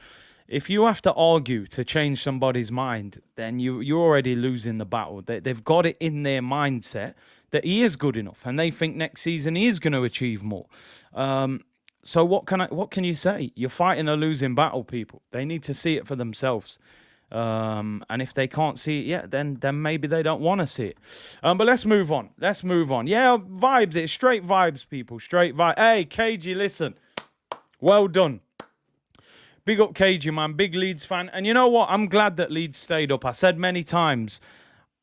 if you have to argue to change somebody's mind, then you're already losing the battle. They've got it in their mindset that he is good enough. And they think next season he is going to achieve more. So what can you say? You're fighting a losing battle, people. They need to see it for themselves. And if they can't see it yet, then maybe they don't want to see it. But let's move on. Yeah, vibes. It's straight vibes, people. Straight vibes. Hey, KG, listen. Well done. Big up KG, man. Big Leeds fan. And you know what? I'm glad that Leeds stayed up. I said many times,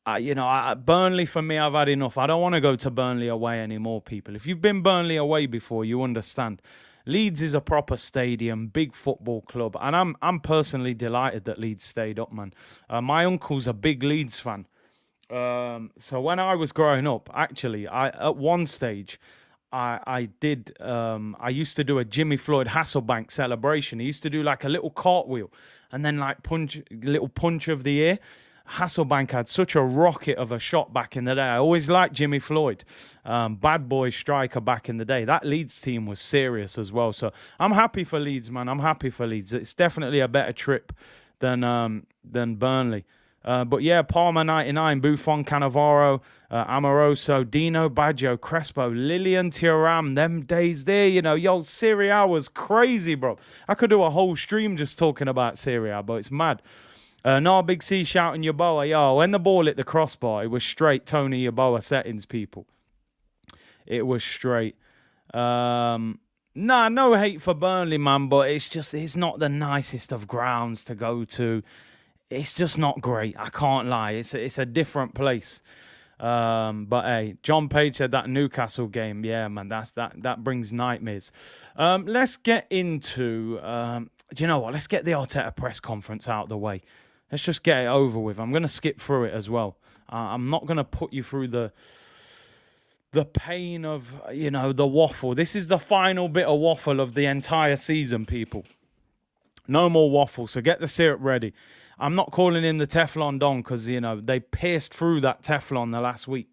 Burnley, for me, I've had enough. I don't want to go to Burnley away anymore, people. If you've been Burnley away before, you understand. Leeds is a proper stadium, big football club. And I'm personally delighted that Leeds stayed up, man. My uncle's a big Leeds fan. So when I was growing up, actually, at one stage, I used to do a Jimmy Floyd Hasselbank celebration. He used to do like a little cartwheel and then like little punch of the ear. Hasselbank had such a rocket of a shot back in the day. I always liked Jimmy Floyd, bad boy striker back in the day. That Leeds team was serious as well. So I'm happy for Leeds, man. I'm happy for Leeds. It's definitely a better trip than Burnley. But yeah, Palmer 99, Buffon, Cannavaro, Amoroso, Dino, Baggio, Crespo, Lilian, Thuram, them days there, yo, Serie A was crazy, bro. I could do a whole stream just talking about Serie A, but it's mad. Big C shouting Yeboah, yo, when the ball hit the crossbar, it was straight Tony Yeboah settings, people. It was straight. No hate for Burnley, man, but it's not the nicest of grounds to go to. It's just not great. I can't lie. It's a different place. But hey, John Page said that Newcastle game. Yeah, man, that brings nightmares. Let's get into. Do you know what? Let's get the Arteta press conference out of the way. Let's just get it over with. I'm gonna skip through it as well. I'm not gonna put you through the pain of the waffle. This is the final bit of waffle of the entire season, people. No more waffle. So get the syrup ready. I'm not calling him the Teflon Don because, they pierced through that Teflon the last week.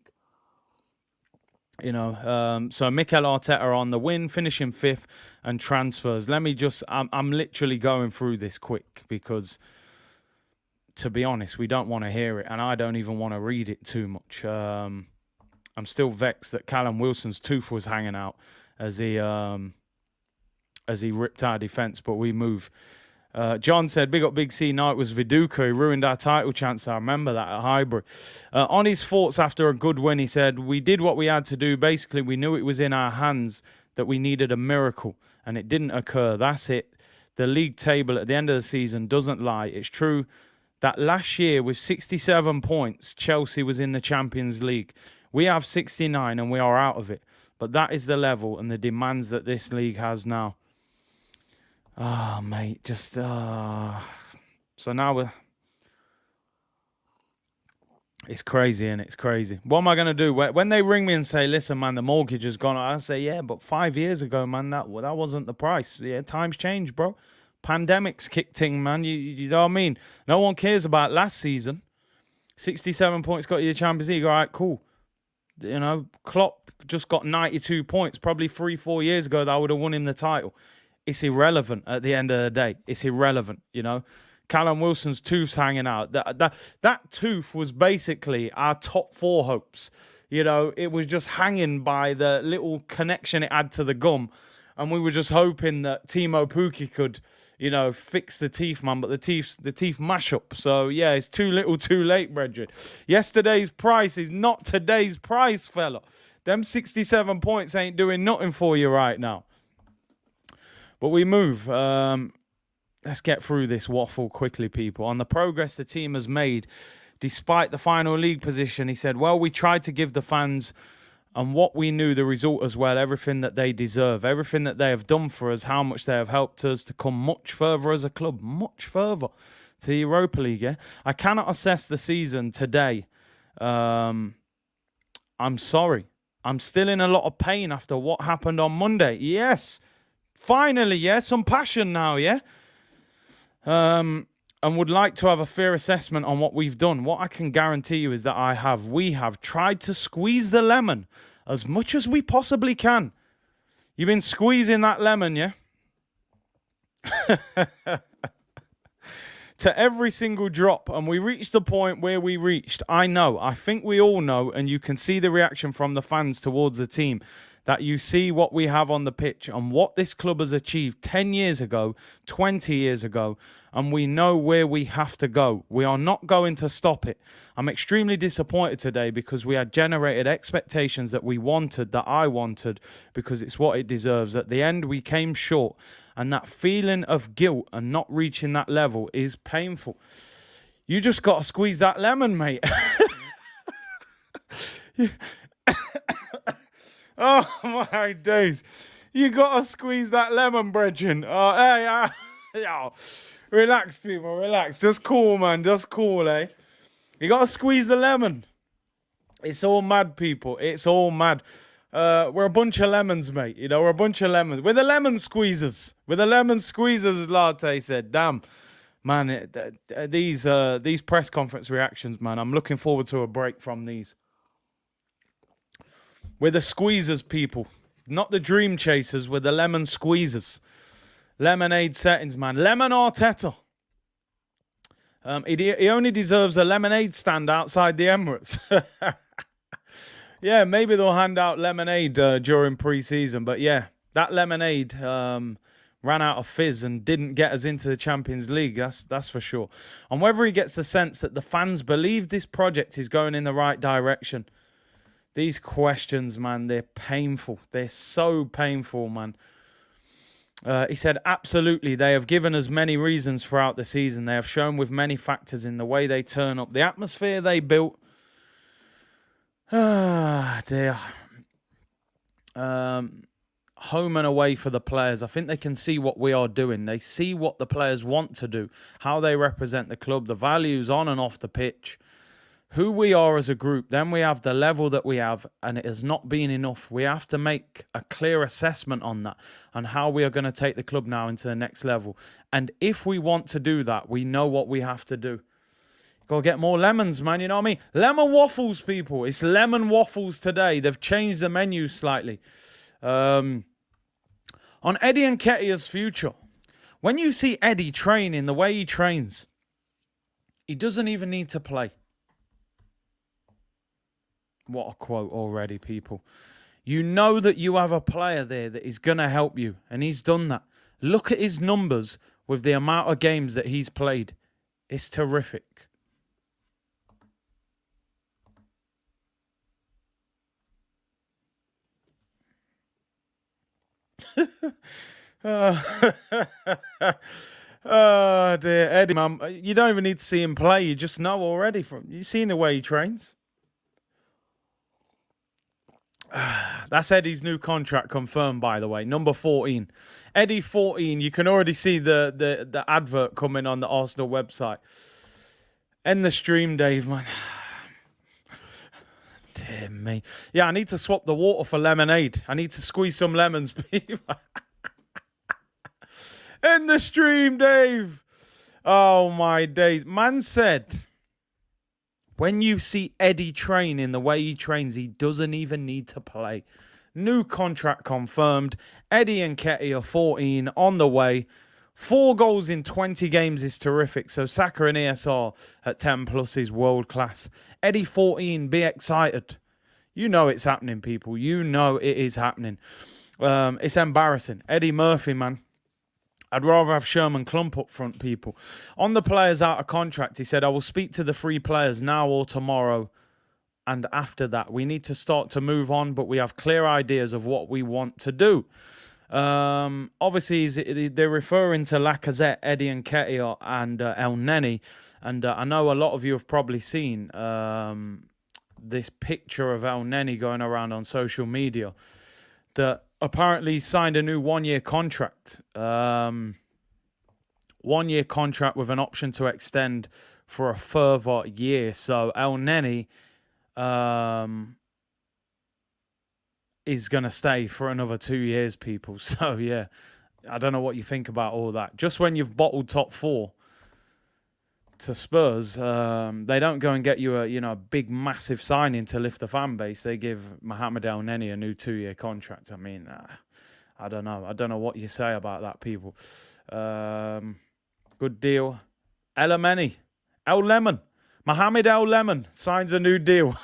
So Mikel Arteta on the win, finishing 5th, and transfers. I'm literally going through this quick because, to be honest, we don't want to hear it, and I don't even want to read it too much. I'm still vexed that Callum Wilson's tooth was hanging out as he ripped our defence, but we move. John said, big up Big C. No, it was Viduka. He ruined our title chance. I remember that at Highbury. On his thoughts after a good win, he said, we did what we had to do. Basically, we knew it was in our hands that we needed a miracle, and it didn't occur. That's it. The league table at the end of the season doesn't lie. It's true that last year with 67 points, Chelsea was in the Champions League. We have 69 and we are out of it. But that is the level and the demands that this league has now. Mate, so now it's crazy, and it's crazy. What am I going to do? When they ring me and say, listen, man, the mortgage has gone, I say, yeah, but 5 years ago, man, that wasn't the price. Yeah, times change, bro. Pandemics kicked in, man. You know what I mean? No one cares about last season. 67 points got you the Champions League. All right, cool. Klopp just got 92 points. Probably 3-4 years ago, that would have won him the title. It's irrelevant at the end of the day. It's irrelevant, Callum Wilson's tooth's hanging out. That tooth was basically our top 4 hopes. It was just hanging by the little connection it had to the gum. And we were just hoping that Timo Pukki could, fix the teeth, man. But the teeth mash up. So, yeah, it's too little too late, brethren. Yesterday's price is not today's price, fella. Them 67 points ain't doing nothing for you right now. But we move. Let's get through this waffle quickly, people. On the progress the team has made, despite the final league position, he said, well, we tried to give the fans and what we knew the result as well, everything that they deserve, everything that they have done for us, how much they have helped us to come much further as a club, much further to the Europa League, yeah? I cannot assess the season today. I'm sorry. I'm still in a lot of pain after what happened on Monday. Yes. Finally, yeah, some passion now, yeah? And would like to have a fair assessment on what we've done. What I can guarantee you is that we have tried to squeeze the lemon as much as we possibly can. You've been squeezing that lemon, yeah? To every single drop, and we reached the point where we reached. I think we all know, and you can see the reaction from the fans towards the team, that you see what we have on the pitch and what this club has achieved 10 years ago, 20 years ago, and we know where we have to go. We are not going to stop it. I'm extremely disappointed today because we had generated expectations that we wanted, that I wanted, because it's what it deserves. At the end, we came short, and that feeling of guilt and not reaching that level is painful. You just got to squeeze that lemon, mate. Oh, my days. You got to squeeze that lemon, brethren. Relax, people, relax. Just cool, man. Just cool, eh? You got to squeeze the lemon. It's all mad, people. It's all mad. We're a bunch of lemons, mate. You know, we're a bunch of lemons. We're the lemon squeezers. We're the lemon squeezers, as Latte said. Damn. Man, these press conference reactions, man, I'm looking forward to a break from these. We're the squeezers, people. Not the dream chasers. We're the lemon squeezers. Lemonade settings, man. Lemon Arteta. He only deserves a lemonade stand outside the Emirates. Yeah, maybe they'll hand out lemonade during pre-season. But yeah, that lemonade... ran out of fizz and didn't get us into the Champions League, that's for sure. And whether he gets the sense that the fans believe this project is going in the right direction. These questions, man, they're painful. They're so painful, man. He said, absolutely, they have given us many reasons throughout the season. They have shown with many factors in the way they turn up, the atmosphere they built. Dear. Home and away for the players. I think they can see what we are doing. They see what the players want to do, how they represent the club, the values on and off the pitch, who we are as a group. Then we have the level that we have, and it has not been enough. We have to make a clear assessment on that and how we are going to take the club now into the next level. And if we want to do that, we know what we have to do. Got to get more lemons, man. You know what I mean? Lemon waffles, people. It's lemon waffles today. They've changed the menu slightly. On Eddie Nketiah's future, when you see Eddie training the way he trains, he doesn't even need to play. What a quote already, people. You know that you have a player there that is going to help you, and he's done that. Look at his numbers with the amount of games that he's played. It's terrific. Oh dear, Eddie, man, you don't even need to see him play. You just know already from you seen the way he trains. That's Eddie's new contract confirmed, by the way. Number 14, Eddie 14. You can already see the advert coming on the Arsenal website. End the stream, Dave, man. Dear me. Yeah, I need to swap the water for lemonade. I need to squeeze some lemons, people. End the stream, Dave. Oh, my days. Man said, when you see Eddie train in the way he trains, he doesn't even need to play. New contract confirmed. Eddie Nketiah, 14, on the way. 4 goals in 20 games is terrific. So Saka and ESR at 10 plus is world class. Eddie 14, be excited. You know it's happening, people. You know it is happening. It's embarrassing. Eddie Murphy, man. I'd rather have Sherman Klump up front, people. On the players out of contract, he said, I will speak to the 3 players now or tomorrow. And after that, we need to start to move on, but we have clear ideas of what we want to do. Obviously, they're referring to Lacazette, Eddie Nketiah, and El Neni. And I know a lot of you have probably seen this picture of El Neni going around on social media that apparently signed a new 1-year contract. 1-year contract with an option to extend for a further year. So El Neni is going to stay for another 2 years, people. So, yeah, I don't know what you think about all that. Just when you've bottled top 4 to Spurs, they don't go and get you a big, massive signing to lift the fan base. They give Mohamed El Neni a new 2-year contract. I mean, I don't know. I don't know what you say about that, people. Good deal. El Lemon. Mohamed El Lemon signs a new deal.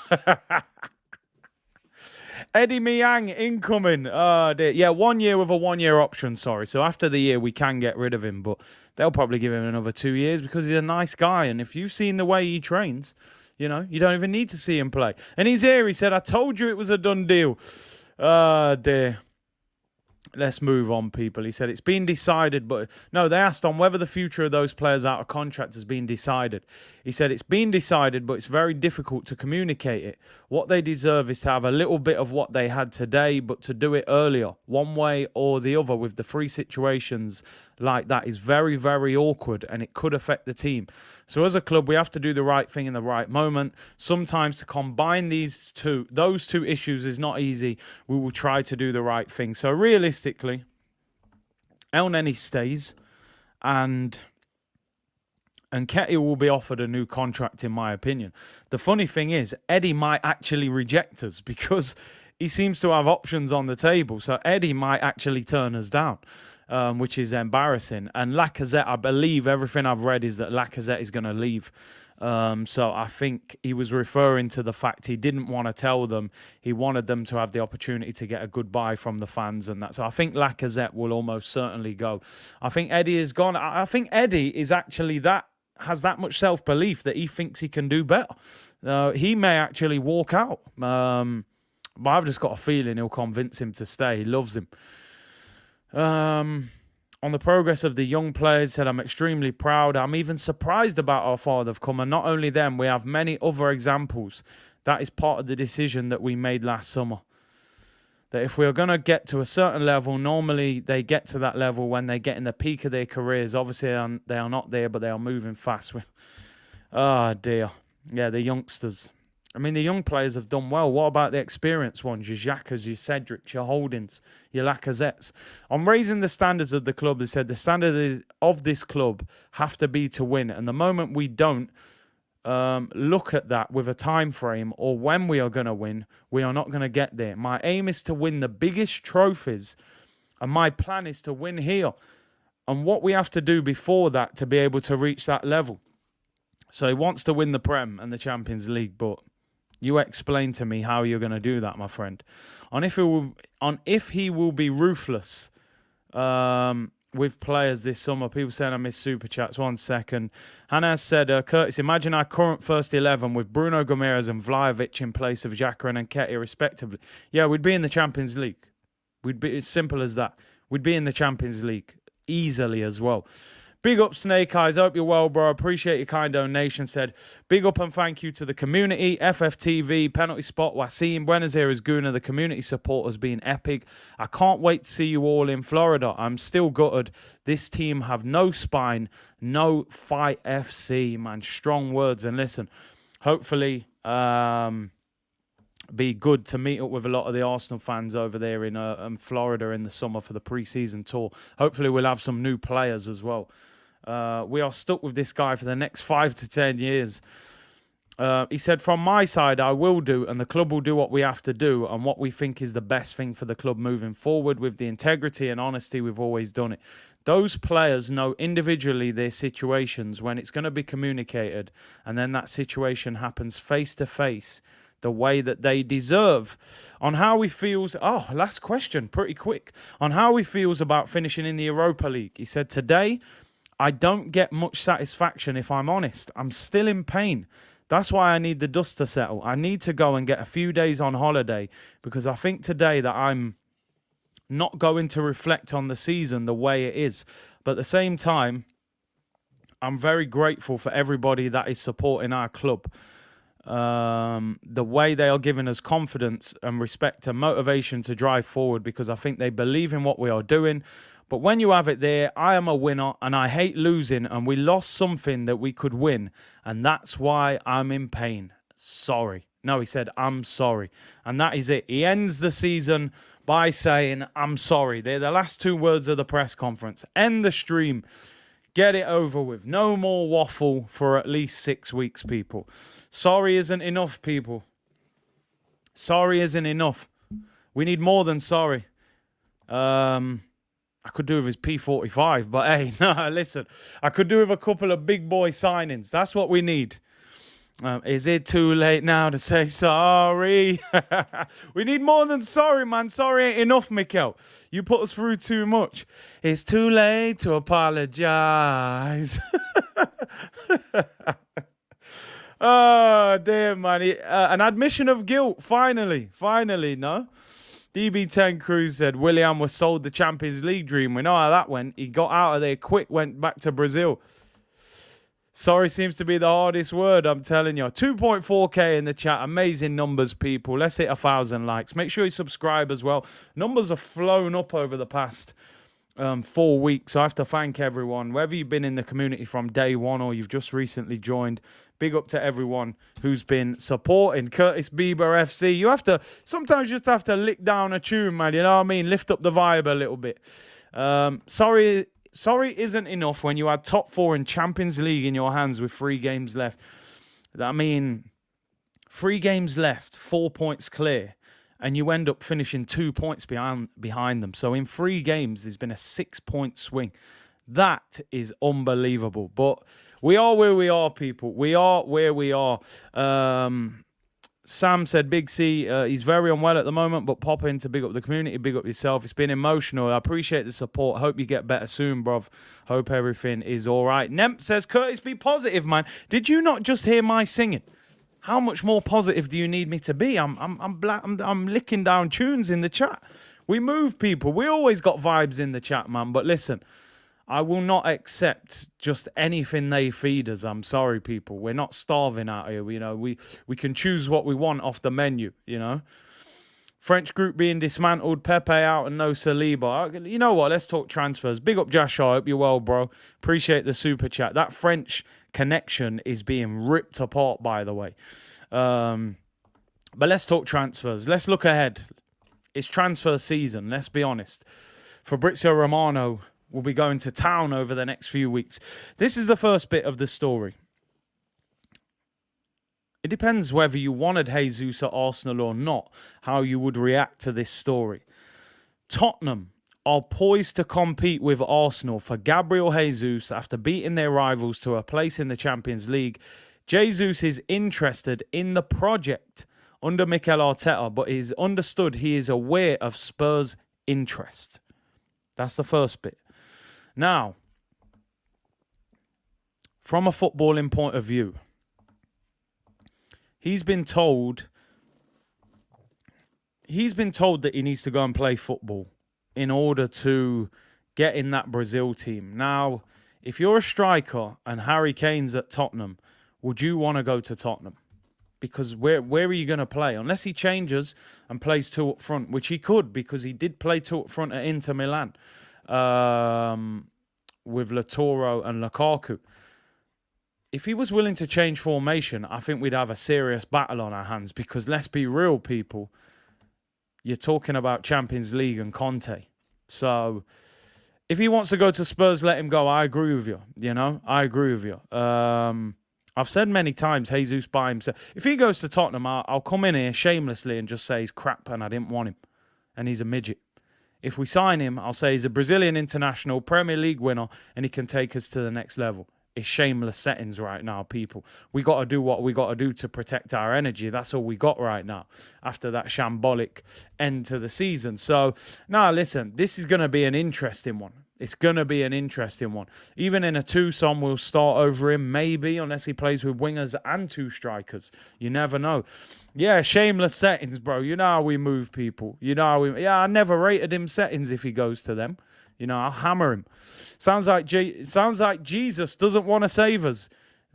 Eddie Miang incoming. Oh, dear. Yeah, 1 year with a 1 year option, sorry. So after the year, we can get rid of him, but they'll probably give him another 2 years because he's a nice guy. And if you've seen the way he trains, you don't even need to see him play. And he's here. He said, I told you it was a done deal. Oh, dear. Let's move on, people. He said it's been decided, but no, they asked on whether the future of those players out of contract has been decided. He said it's been decided, but it's very difficult to communicate it. What they deserve is to have a little bit of what they had today, but to do it earlier, one way or the other, with the free situations like that is very, very awkward, and it could affect the team. So as a club, we have to do the right thing in the right moment. Sometimes to combine those two issues is not easy. We will try to do the right thing. So realistically, El Neni stays, and Ketty will be offered a new contract, in my opinion. The funny thing is, Eddie might actually reject us because he seems to have options on the table. So Eddie might actually turn us down. Which is embarrassing. And Lacazette, I believe everything I've read is that Lacazette is going to leave. So I think he was referring to the fact he didn't want to tell them. He wanted them to have the opportunity to get a goodbye from the fans and that. So I think Lacazette will almost certainly go. I think Eddie is gone. I think Eddie is actually has that much self-belief that he thinks he can do better. He may actually walk out. But I've just got a feeling he'll convince him to stay. He loves him. On the progress of the young players, said I'm extremely proud. I'm even surprised about how far they've come. And not only them, we have many other examples. That is part of the decision that we made last summer. That if we are going to get to a certain level, normally they get to that level when they get in the peak of their careers. Obviously, they are not there, but they are moving fast. Oh, dear. Yeah, the youngsters. I mean, the young players have done well. What about the experienced ones? Your Xhakas, your Cedrics, your Holdings, your Lacazettes. On raising the standards of the club, they said the standards of this club have to be to win. And the moment we don't look at that with a time frame or when we are going to win, we are not going to get there. My aim is to win the biggest trophies, and my plan is to win here. And what we have to do before that to be able to reach that level. So he wants to win the Prem and the Champions League, but you explain to me how you're going to do that, my friend. On if he will be ruthless with players this summer. People saying I miss Super Chats. 1 second. Hannah said, Curtis, imagine our current first 11 with Bruno Gomes and Vlahovic in place of Xhaka and Nketiah respectively. Yeah, we'd be in the Champions League. We'd be as simple as that. We'd be in the Champions League easily as well. Big up, Snake Eyes. Hope you're well, bro. Appreciate your kind donation. Said, big up and thank you to the community, FFTV, Penalty Spot, Wasim, Buenos Aires, Guna. The community support has been epic. I can't wait to see you all in Florida. I'm still gutted. This team have no spine, no fight FC, man. Strong words. And listen, hopefully, be good to meet up with a lot of the Arsenal fans over there in Florida in the summer for the pre-season tour. Hopefully we'll have some new players as well. We are stuck with this guy for the next 5 to 10 years. He said, from my side, I will do, and the club will do what we have to do and what we think is the best thing for the club moving forward with the integrity and honesty we've always done it. Those players know individually their situations when it's going to be communicated, and then that situation happens face to face the way that they deserve. On how he feels, last question, pretty quick. On how he feels about finishing in the Europa League. He said, today, I don't get much satisfaction if I'm honest. I'm still in pain. That's why I need the dust to settle. I need to go and get a few days on holiday because I think today that I'm not going to reflect on the season the way it is. But at the same time, I'm very grateful for everybody that is supporting our club. The way they are giving us confidence and respect and motivation to drive forward because I think they believe in what we are doing. But when you have it there, I am a winner and I hate losing, and we lost something that we could win, and that's why I'm in pain. Sorry. No, he said, I'm sorry. And that is it. He ends the season by saying, I'm sorry. They're the last 2 words of the press conference. End the stream. Get it over with. No more waffle for at least 6 weeks, people. Sorry isn't enough, people. Sorry isn't enough. We need more than sorry. I could do with his P45, but hey, no, listen. I could do with a couple of big boy signings. That's what we need. Is it too late now to say sorry? We need more than sorry, man. Sorry ain't enough, Mikel. You put us through too much. It's too late to apologize. Oh, dear, man. An admission of guilt, finally. Finally, no? DB10 Cruz said Willian was sold the Champions League dream. We know how that went. He got out of there quick, went back to Brazil. Sorry seems to be the hardest word, I'm telling you. 2.4k in the chat. Amazing numbers, people. Let's hit 1,000 likes. Make sure you subscribe as well. Numbers have flown up over the past 4 weeks. So I have to thank everyone. Whether you've been in the community from day one or you've just recently joined, big up to everyone who's been supporting Curtis Bieber FC. You have to, sometimes you just have to lick down a tune, man. You know what I mean? Lift up the vibe a little bit. Sorry isn't enough when you had top 4 in Champions League in your hands with 3 games left. I mean, 3 games left, 4 points clear, and you end up finishing 2 points behind them. So in 3 games, there's been a 6-point swing. That is unbelievable. But we are where we are, people. We are where we are. Sam said, Big C, he's very unwell at the moment, but pop in to big up the community, big up yourself. It's been emotional. I appreciate the support. Hope you get better soon, bruv. Hope everything is all right. Nemp says, Curtis, be positive, man. Did you not just hear my singing? How much more positive do you need me to be? I'm licking down tunes in the chat. We move, people. We always got vibes in the chat, man. But listen, I will not accept just anything they feed us. I'm sorry, people. We're not starving out here. You know, we can choose what we want off the menu, you know. French group being dismantled, Pepe out and no Saliba. You know what? Let's talk transfers. Big up Josh. I hope you're well, bro. Appreciate the super chat. That French connection is being ripped apart, by the way. But let's talk transfers. Let's look ahead. It's transfer season. Let's be honest. Fabrizio Romano will be going to town over the next few weeks. This is the first bit of the story. It depends whether you wanted Jesus at Arsenal or not, how you would react to this story. Tottenham are poised to compete with Arsenal for Gabriel Jesus after beating their rivals to a place in the Champions League. Jesus is interested in the project under Mikel Arteta, but is understood he is aware of Spurs' interest. That's the first bit. Now, from a footballing point of view, he's been told that he needs to go and play football in order to get in that Brazil team. Now, if you're a striker and Harry Kane's at Tottenham, would you want to go to Tottenham? Because where are you going to play? Unless he changes and plays 2 up front, which he could, because he did play 2 up front at Inter Milan. With Lautaro and Lukaku. If he was willing to change formation, I think we'd have a serious battle on our hands, because let's be real, people, you're talking about Champions League and Conte. So if he wants to go to Spurs, let him go. I agree with you. You know, I agree with you. I've said many times, Jesus by himself. If he goes to Tottenham, I'll come in here shamelessly and just say he's crap and I didn't want him. And he's a midget. If we sign him, I'll say he's a Brazilian international, Premier League winner, and he can take us to the next level. It's shameless settings right now, people. We got to do what we got to do to protect our energy. That's all we got right now after that shambolic end to the season. So, now listen, this is going to be an interesting one. It's going to be an interesting one. Even in a 2, some will start over him, maybe, unless he plays with wingers and 2 strikers. You never know. Yeah, shameless settings, bro. You know how we move, people. You know how we... Yeah, I never rated him settings if he goes to them. You know, I'll hammer him. Sounds like Jesus doesn't want to save us.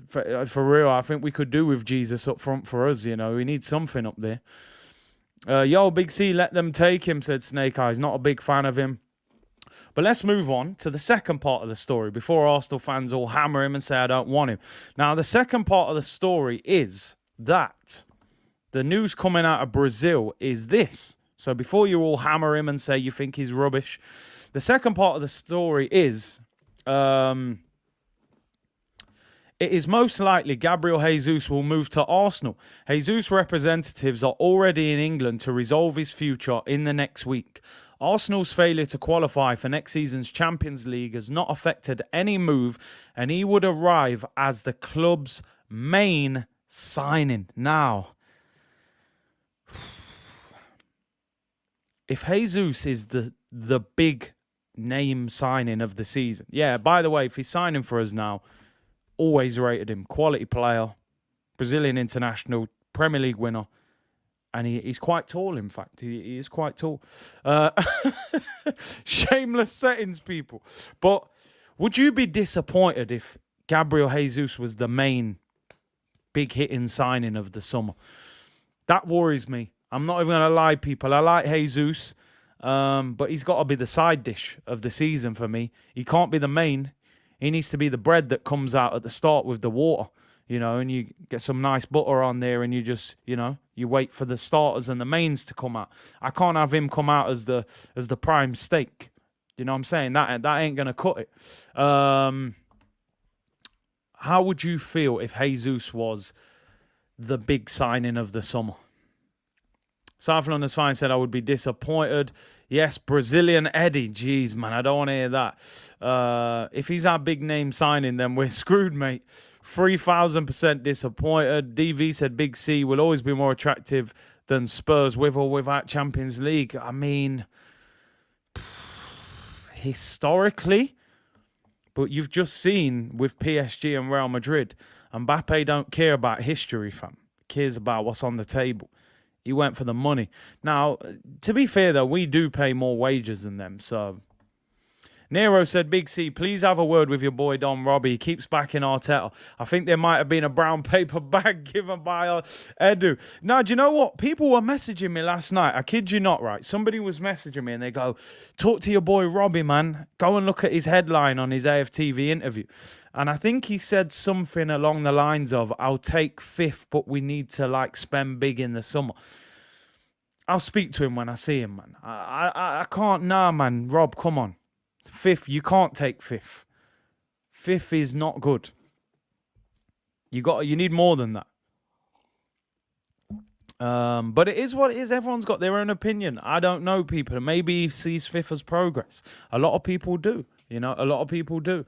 For real, I think we could do with Jesus up front for us, you know. We need something up there. Yo, Big C, let them take him, said Snake Eyes. Not a big fan of him. But let's move on to the second part of the story before Arsenal fans all hammer him and say, I don't want him. Now, the second part of the story is that the news coming out of Brazil is this. So before you all hammer him and say you think he's rubbish, the second part of the story is it is most likely Gabriel Jesus will move to Arsenal. Jesus representatives are already in England to resolve his future in the next week. Arsenal's failure to qualify for next season's Champions League has not affected any move, and he would arrive as the club's main signing. Now, if Jesus is the big name signing of the season, yeah, by the way, if he's signing for us now, always rated him. Quality player, Brazilian international, Premier League winner. And he's quite tall, in fact. He is quite tall. Shameless settings, people. But would you be disappointed if Gabriel Jesus was the main big hitting signing of the summer? That worries me. I'm not even going to lie, people. I like Jesus, but he's got to be the side dish of the season for me. He can't be the main. He needs to be the bread that comes out at the start with the water. And you get some nice butter on there and you just, you wait for the starters and the mains to come out. I can't have him come out as the prime steak. You know what I'm saying? That ain't going to cut it. How would you feel if Jesus was the big signing of the summer? South London's Fine said I would be disappointed. Yes, Brazilian Eddie. Jeez, man, I don't want to hear that. If he's our big name signing, then we're screwed, mate. 3,000% disappointed. DV said Big C will always be more attractive than Spurs with or without Champions League. I mean, historically, but you've just seen with PSG and Real Madrid, Mbappe don't care about history, fam. He cares about what's on the table. He went for the money. Now, to be fair, though, we do pay more wages than them, so... Nero said, Big C, please have a word with your boy Don Robbie. He keeps backing Arteta. I think there might have been a brown paper bag given by Edu. Now, do you know what? People were messaging me last night. I kid you not, right? Somebody was messaging me and they go, talk to your boy Robbie, man. Go and look at his headline on his AFTV interview. And I think he said something along the lines of, I'll take fifth, but we need to, spend big in the summer. I'll speak to him when I see him, man. I can't, man. Rob, come on. Fifth, you can't take fifth. Fifth is not good. You need more than that. But it is what it is. Everyone's got their own opinion. I don't know, people. Maybe he sees fifth as progress. A lot of people do. A lot of people do.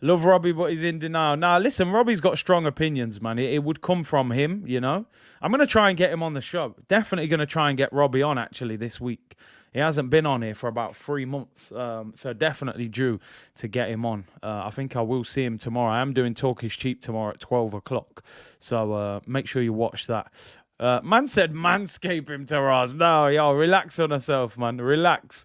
Love Robbie, but he's in denial. Now, listen, Robbie's got strong opinions, man. It would come from him, I'm going to try and get him on the show. Definitely going to try and get Robbie on, actually, this week. He hasn't been on here for about 3 months, so definitely due to get him on. I think I will see him tomorrow. I am doing Talk is Cheap tomorrow at 12 o'clock, so make sure you watch that. Man said manscape him to us. No, yo, relax on yourself, man. Relax.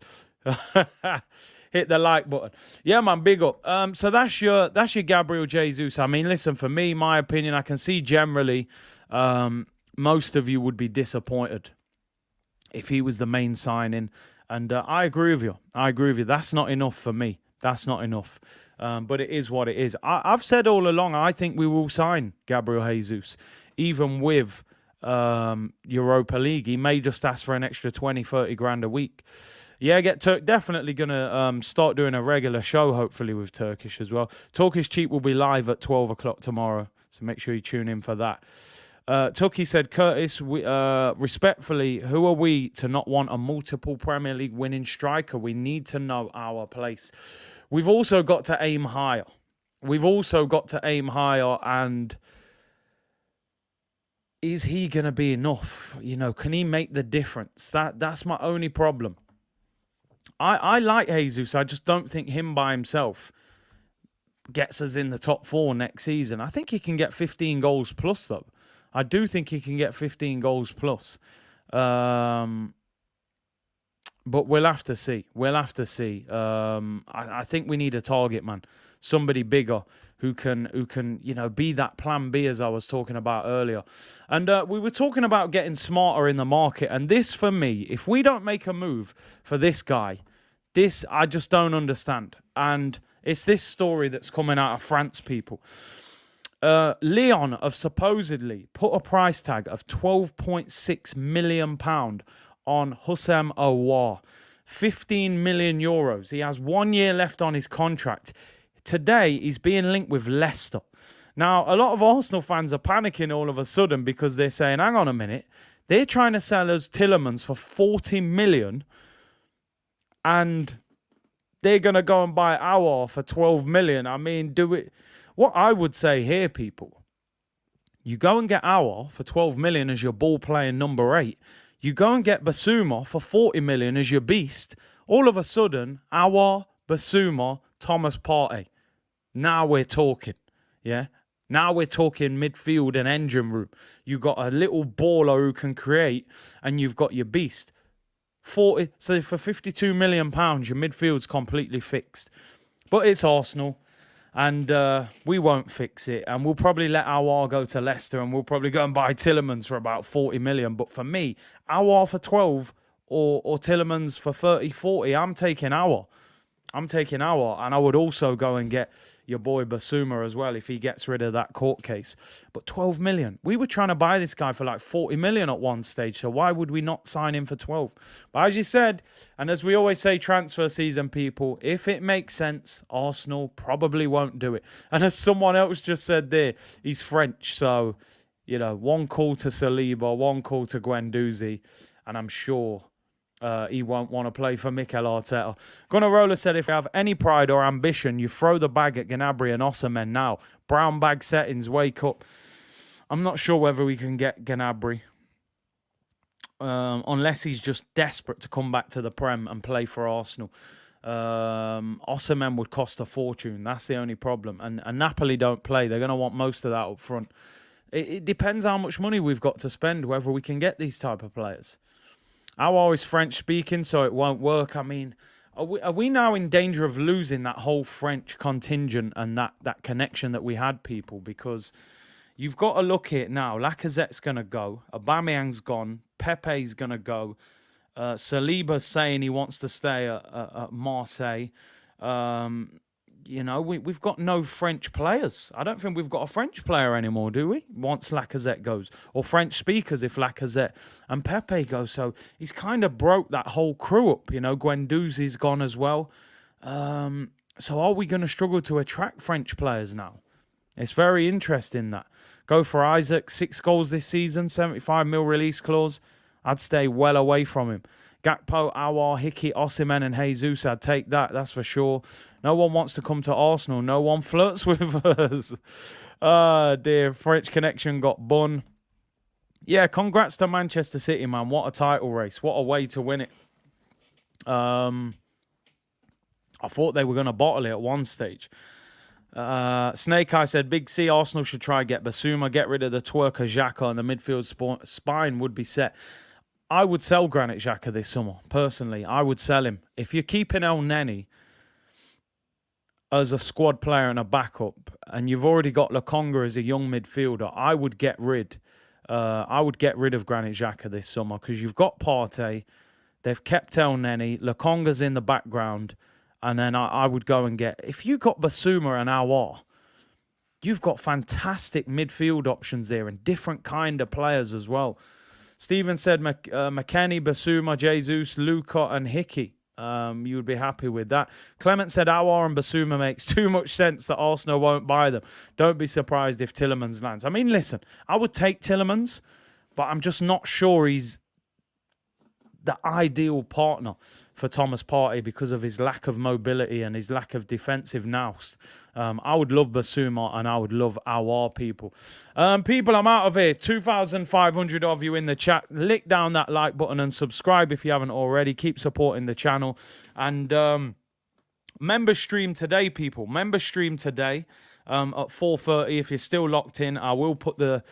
Hit the like button. Yeah, man, big up. So that's your Gabriel Jesus. I mean, listen, for me, my opinion, I can see generally most of you would be disappointed if he was the main signing. And I agree with you. That's not enough for me. That's not enough. But it is what it is. I've said all along, I think we will sign Gabriel Jesus, even with Europa League. He may just ask for an extra 20, 30 grand a week. Yeah, definitely going to start doing a regular show, hopefully, with Turkish as well. Talk is Cheap will be live at 12 o'clock tomorrow, so make sure you tune in for that. Tucky said, Curtis, respectfully, who are we to not want a multiple Premier League winning striker? We need to know our place. We've also got to aim higher. And is he going to be enough? Can he make the difference? That's my only problem. I like Jesus. I just don't think him by himself gets us in the top 4 next season. I think he can get 15 goals plus, though. I do think he can get 15 goals plus. But we'll have to see. I think we need a target man. Somebody bigger who can be that plan B, as I was talking about earlier. And we were talking about getting smarter in the market. And this, for me, if we don't make a move for this guy, this I just don't understand. And it's this story that's coming out of France, people. Lyon have supposedly put a price tag of £12.6 million on Houssem Aouar. 15 million euros. He has 1 year left on his contract. Today, he's being linked with Leicester. Now, a lot of Arsenal fans are panicking all of a sudden because they're saying, hang on a minute, they're trying to sell us Tillemans for 40 million and they're going to go and buy Aouar for 12 million. I mean, do it. What I would say here, people, You go and get Aouar for 12 million as your ball playing number 8. You go and get Basuma for 40 million as your beast. All of a sudden, Aouar, Basuma, Thomas Partey. Now we're talking. Yeah? Now we're talking midfield and engine room. You've got a little baller who can create, and you've got your beast. 40. So for £52 million, your midfield's completely fixed. But it's Arsenal. And we won't fix it. And we'll probably let Aouar go to Leicester. And we'll probably go and buy Tielemans for about 40 million. But for me, Aouar for 12 or Tielemans for 30, 40, I'm taking Aouar. And I would also go and get your boy Basuma as well if he gets rid of that court case. But 12 million. We were trying to buy this guy for like 40 million at one stage. So why would we not sign him for 12? But as you said, and as we always say, transfer season, people, if it makes sense, Arsenal probably won't do it. And as someone else just said there, he's French. So, one call to Saliba, one call to Guendouzi, and I'm sure he won't want to play for Mikel Arteta. Gunnar Roller said, if you have any pride or ambition, you throw the bag at Gnabry and Osimhen now. Brown bag settings, wake up. I'm not sure whether we can get Gnabry. Unless he's just desperate to come back to the Prem and play for Arsenal. Osimhen would cost a fortune. That's the only problem. And Napoli don't play. They're going to want most of that up front. It depends how much money we've got to spend, whether we can get these type of players. Aouar is French speaking, so it won't work. I mean, are we now in danger of losing that whole French contingent and that connection that we had, people? Because you've got to look at it now. Lacazette's going to go. Aubameyang's gone. Pepe's going to go. Saliba's saying he wants to stay at Marseille. We've got no French players. I don't think we've got a French player anymore, do we? Once Lacazette goes. Or French speakers if Lacazette and Pepe go. So he's kind of broke that whole crew up. Guendouzi's gone as well. So are we going to struggle to attract French players now? It's very interesting that. Go for Isaac. 6 goals this season. 75 mil release clause. I'd stay well away from him. Gakpo, Aouar, Hickey, Osimhen and Jesus, I'd take that, that's for sure. No one wants to come to Arsenal. No one flirts with us. Ah, dear. French connection got bun. Yeah, congrats to Manchester City, man. What a title race. What a way to win it. I thought they were going to bottle it at one stage. Snake Eye said, Big C, Arsenal should try get Basuma, get rid of the twerker Xhaka, and the midfield spine would be set. I would sell Granit Xhaka this summer, personally. I would sell him. If you're keeping El Neni as a squad player and a backup, and you've already got Lokonga as a young midfielder, I would get rid of Granit Xhaka this summer because you've got Partey, they've kept El Neni, Lokonga's in the background, and then I would go and get... If you got Basuma and Aouar, you've got fantastic midfield options there and different kind of players as well. Stephen said McKennie, Basuma, Jesus, Luca and Hickey. You would be happy with that. Clement said Aouar and Basuma makes too much sense that Arsenal won't buy them. Don't be surprised if Tielemans lands. I mean, listen, I would take Tielemans, but I'm just not sure he's the ideal partner for Thomas Partey because of his lack of mobility and his lack of defensive nous. I would love Basuma and I would love Aouar, people. People, I'm out of here. 2,500 of you in the chat. Lick down that like button and subscribe if you haven't already. Keep supporting the channel. And member stream today, people. Member stream today at 4:30. If you're still locked in, I will put the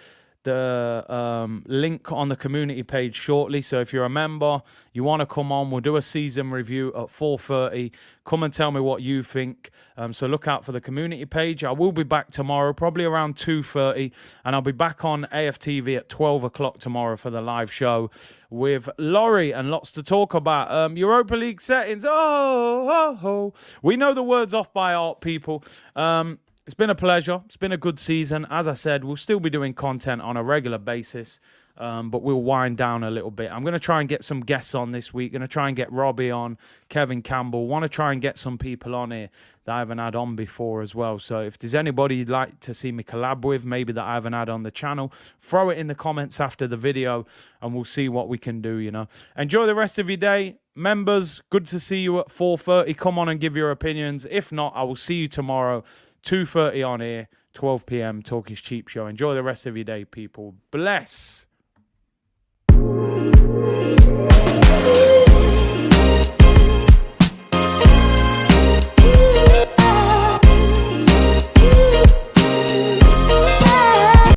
link on the community page shortly. So if you're a member, you want to come on, we'll do a season review at 4:30. Come and tell me what you think. So look out for the community page. I will be back tomorrow, probably around 2:30, and I'll be back on AFTV at 12 o'clock tomorrow for the live show with Laurie and lots to talk about. Europa League settings. We know the words off by heart, people. It's been a pleasure. It's been a good season. As I said, we'll still be doing content on a regular basis, but we'll wind down a little bit. I'm going to try and get some guests on this week. Going to try and get Robbie on, Kevin Campbell. Want to try and get some people on here that I haven't had on before as well. So if there's anybody you'd like to see me collab with, maybe that I haven't had on the channel, throw it in the comments after the video and we'll see what we can do, Enjoy the rest of your day. Members, good to see you at 4:30. Come on and give your opinions. If not, I will see you tomorrow. 2:30 on here, 12 p.m. Talk is Cheap show. Enjoy the rest of your day, people. Bless.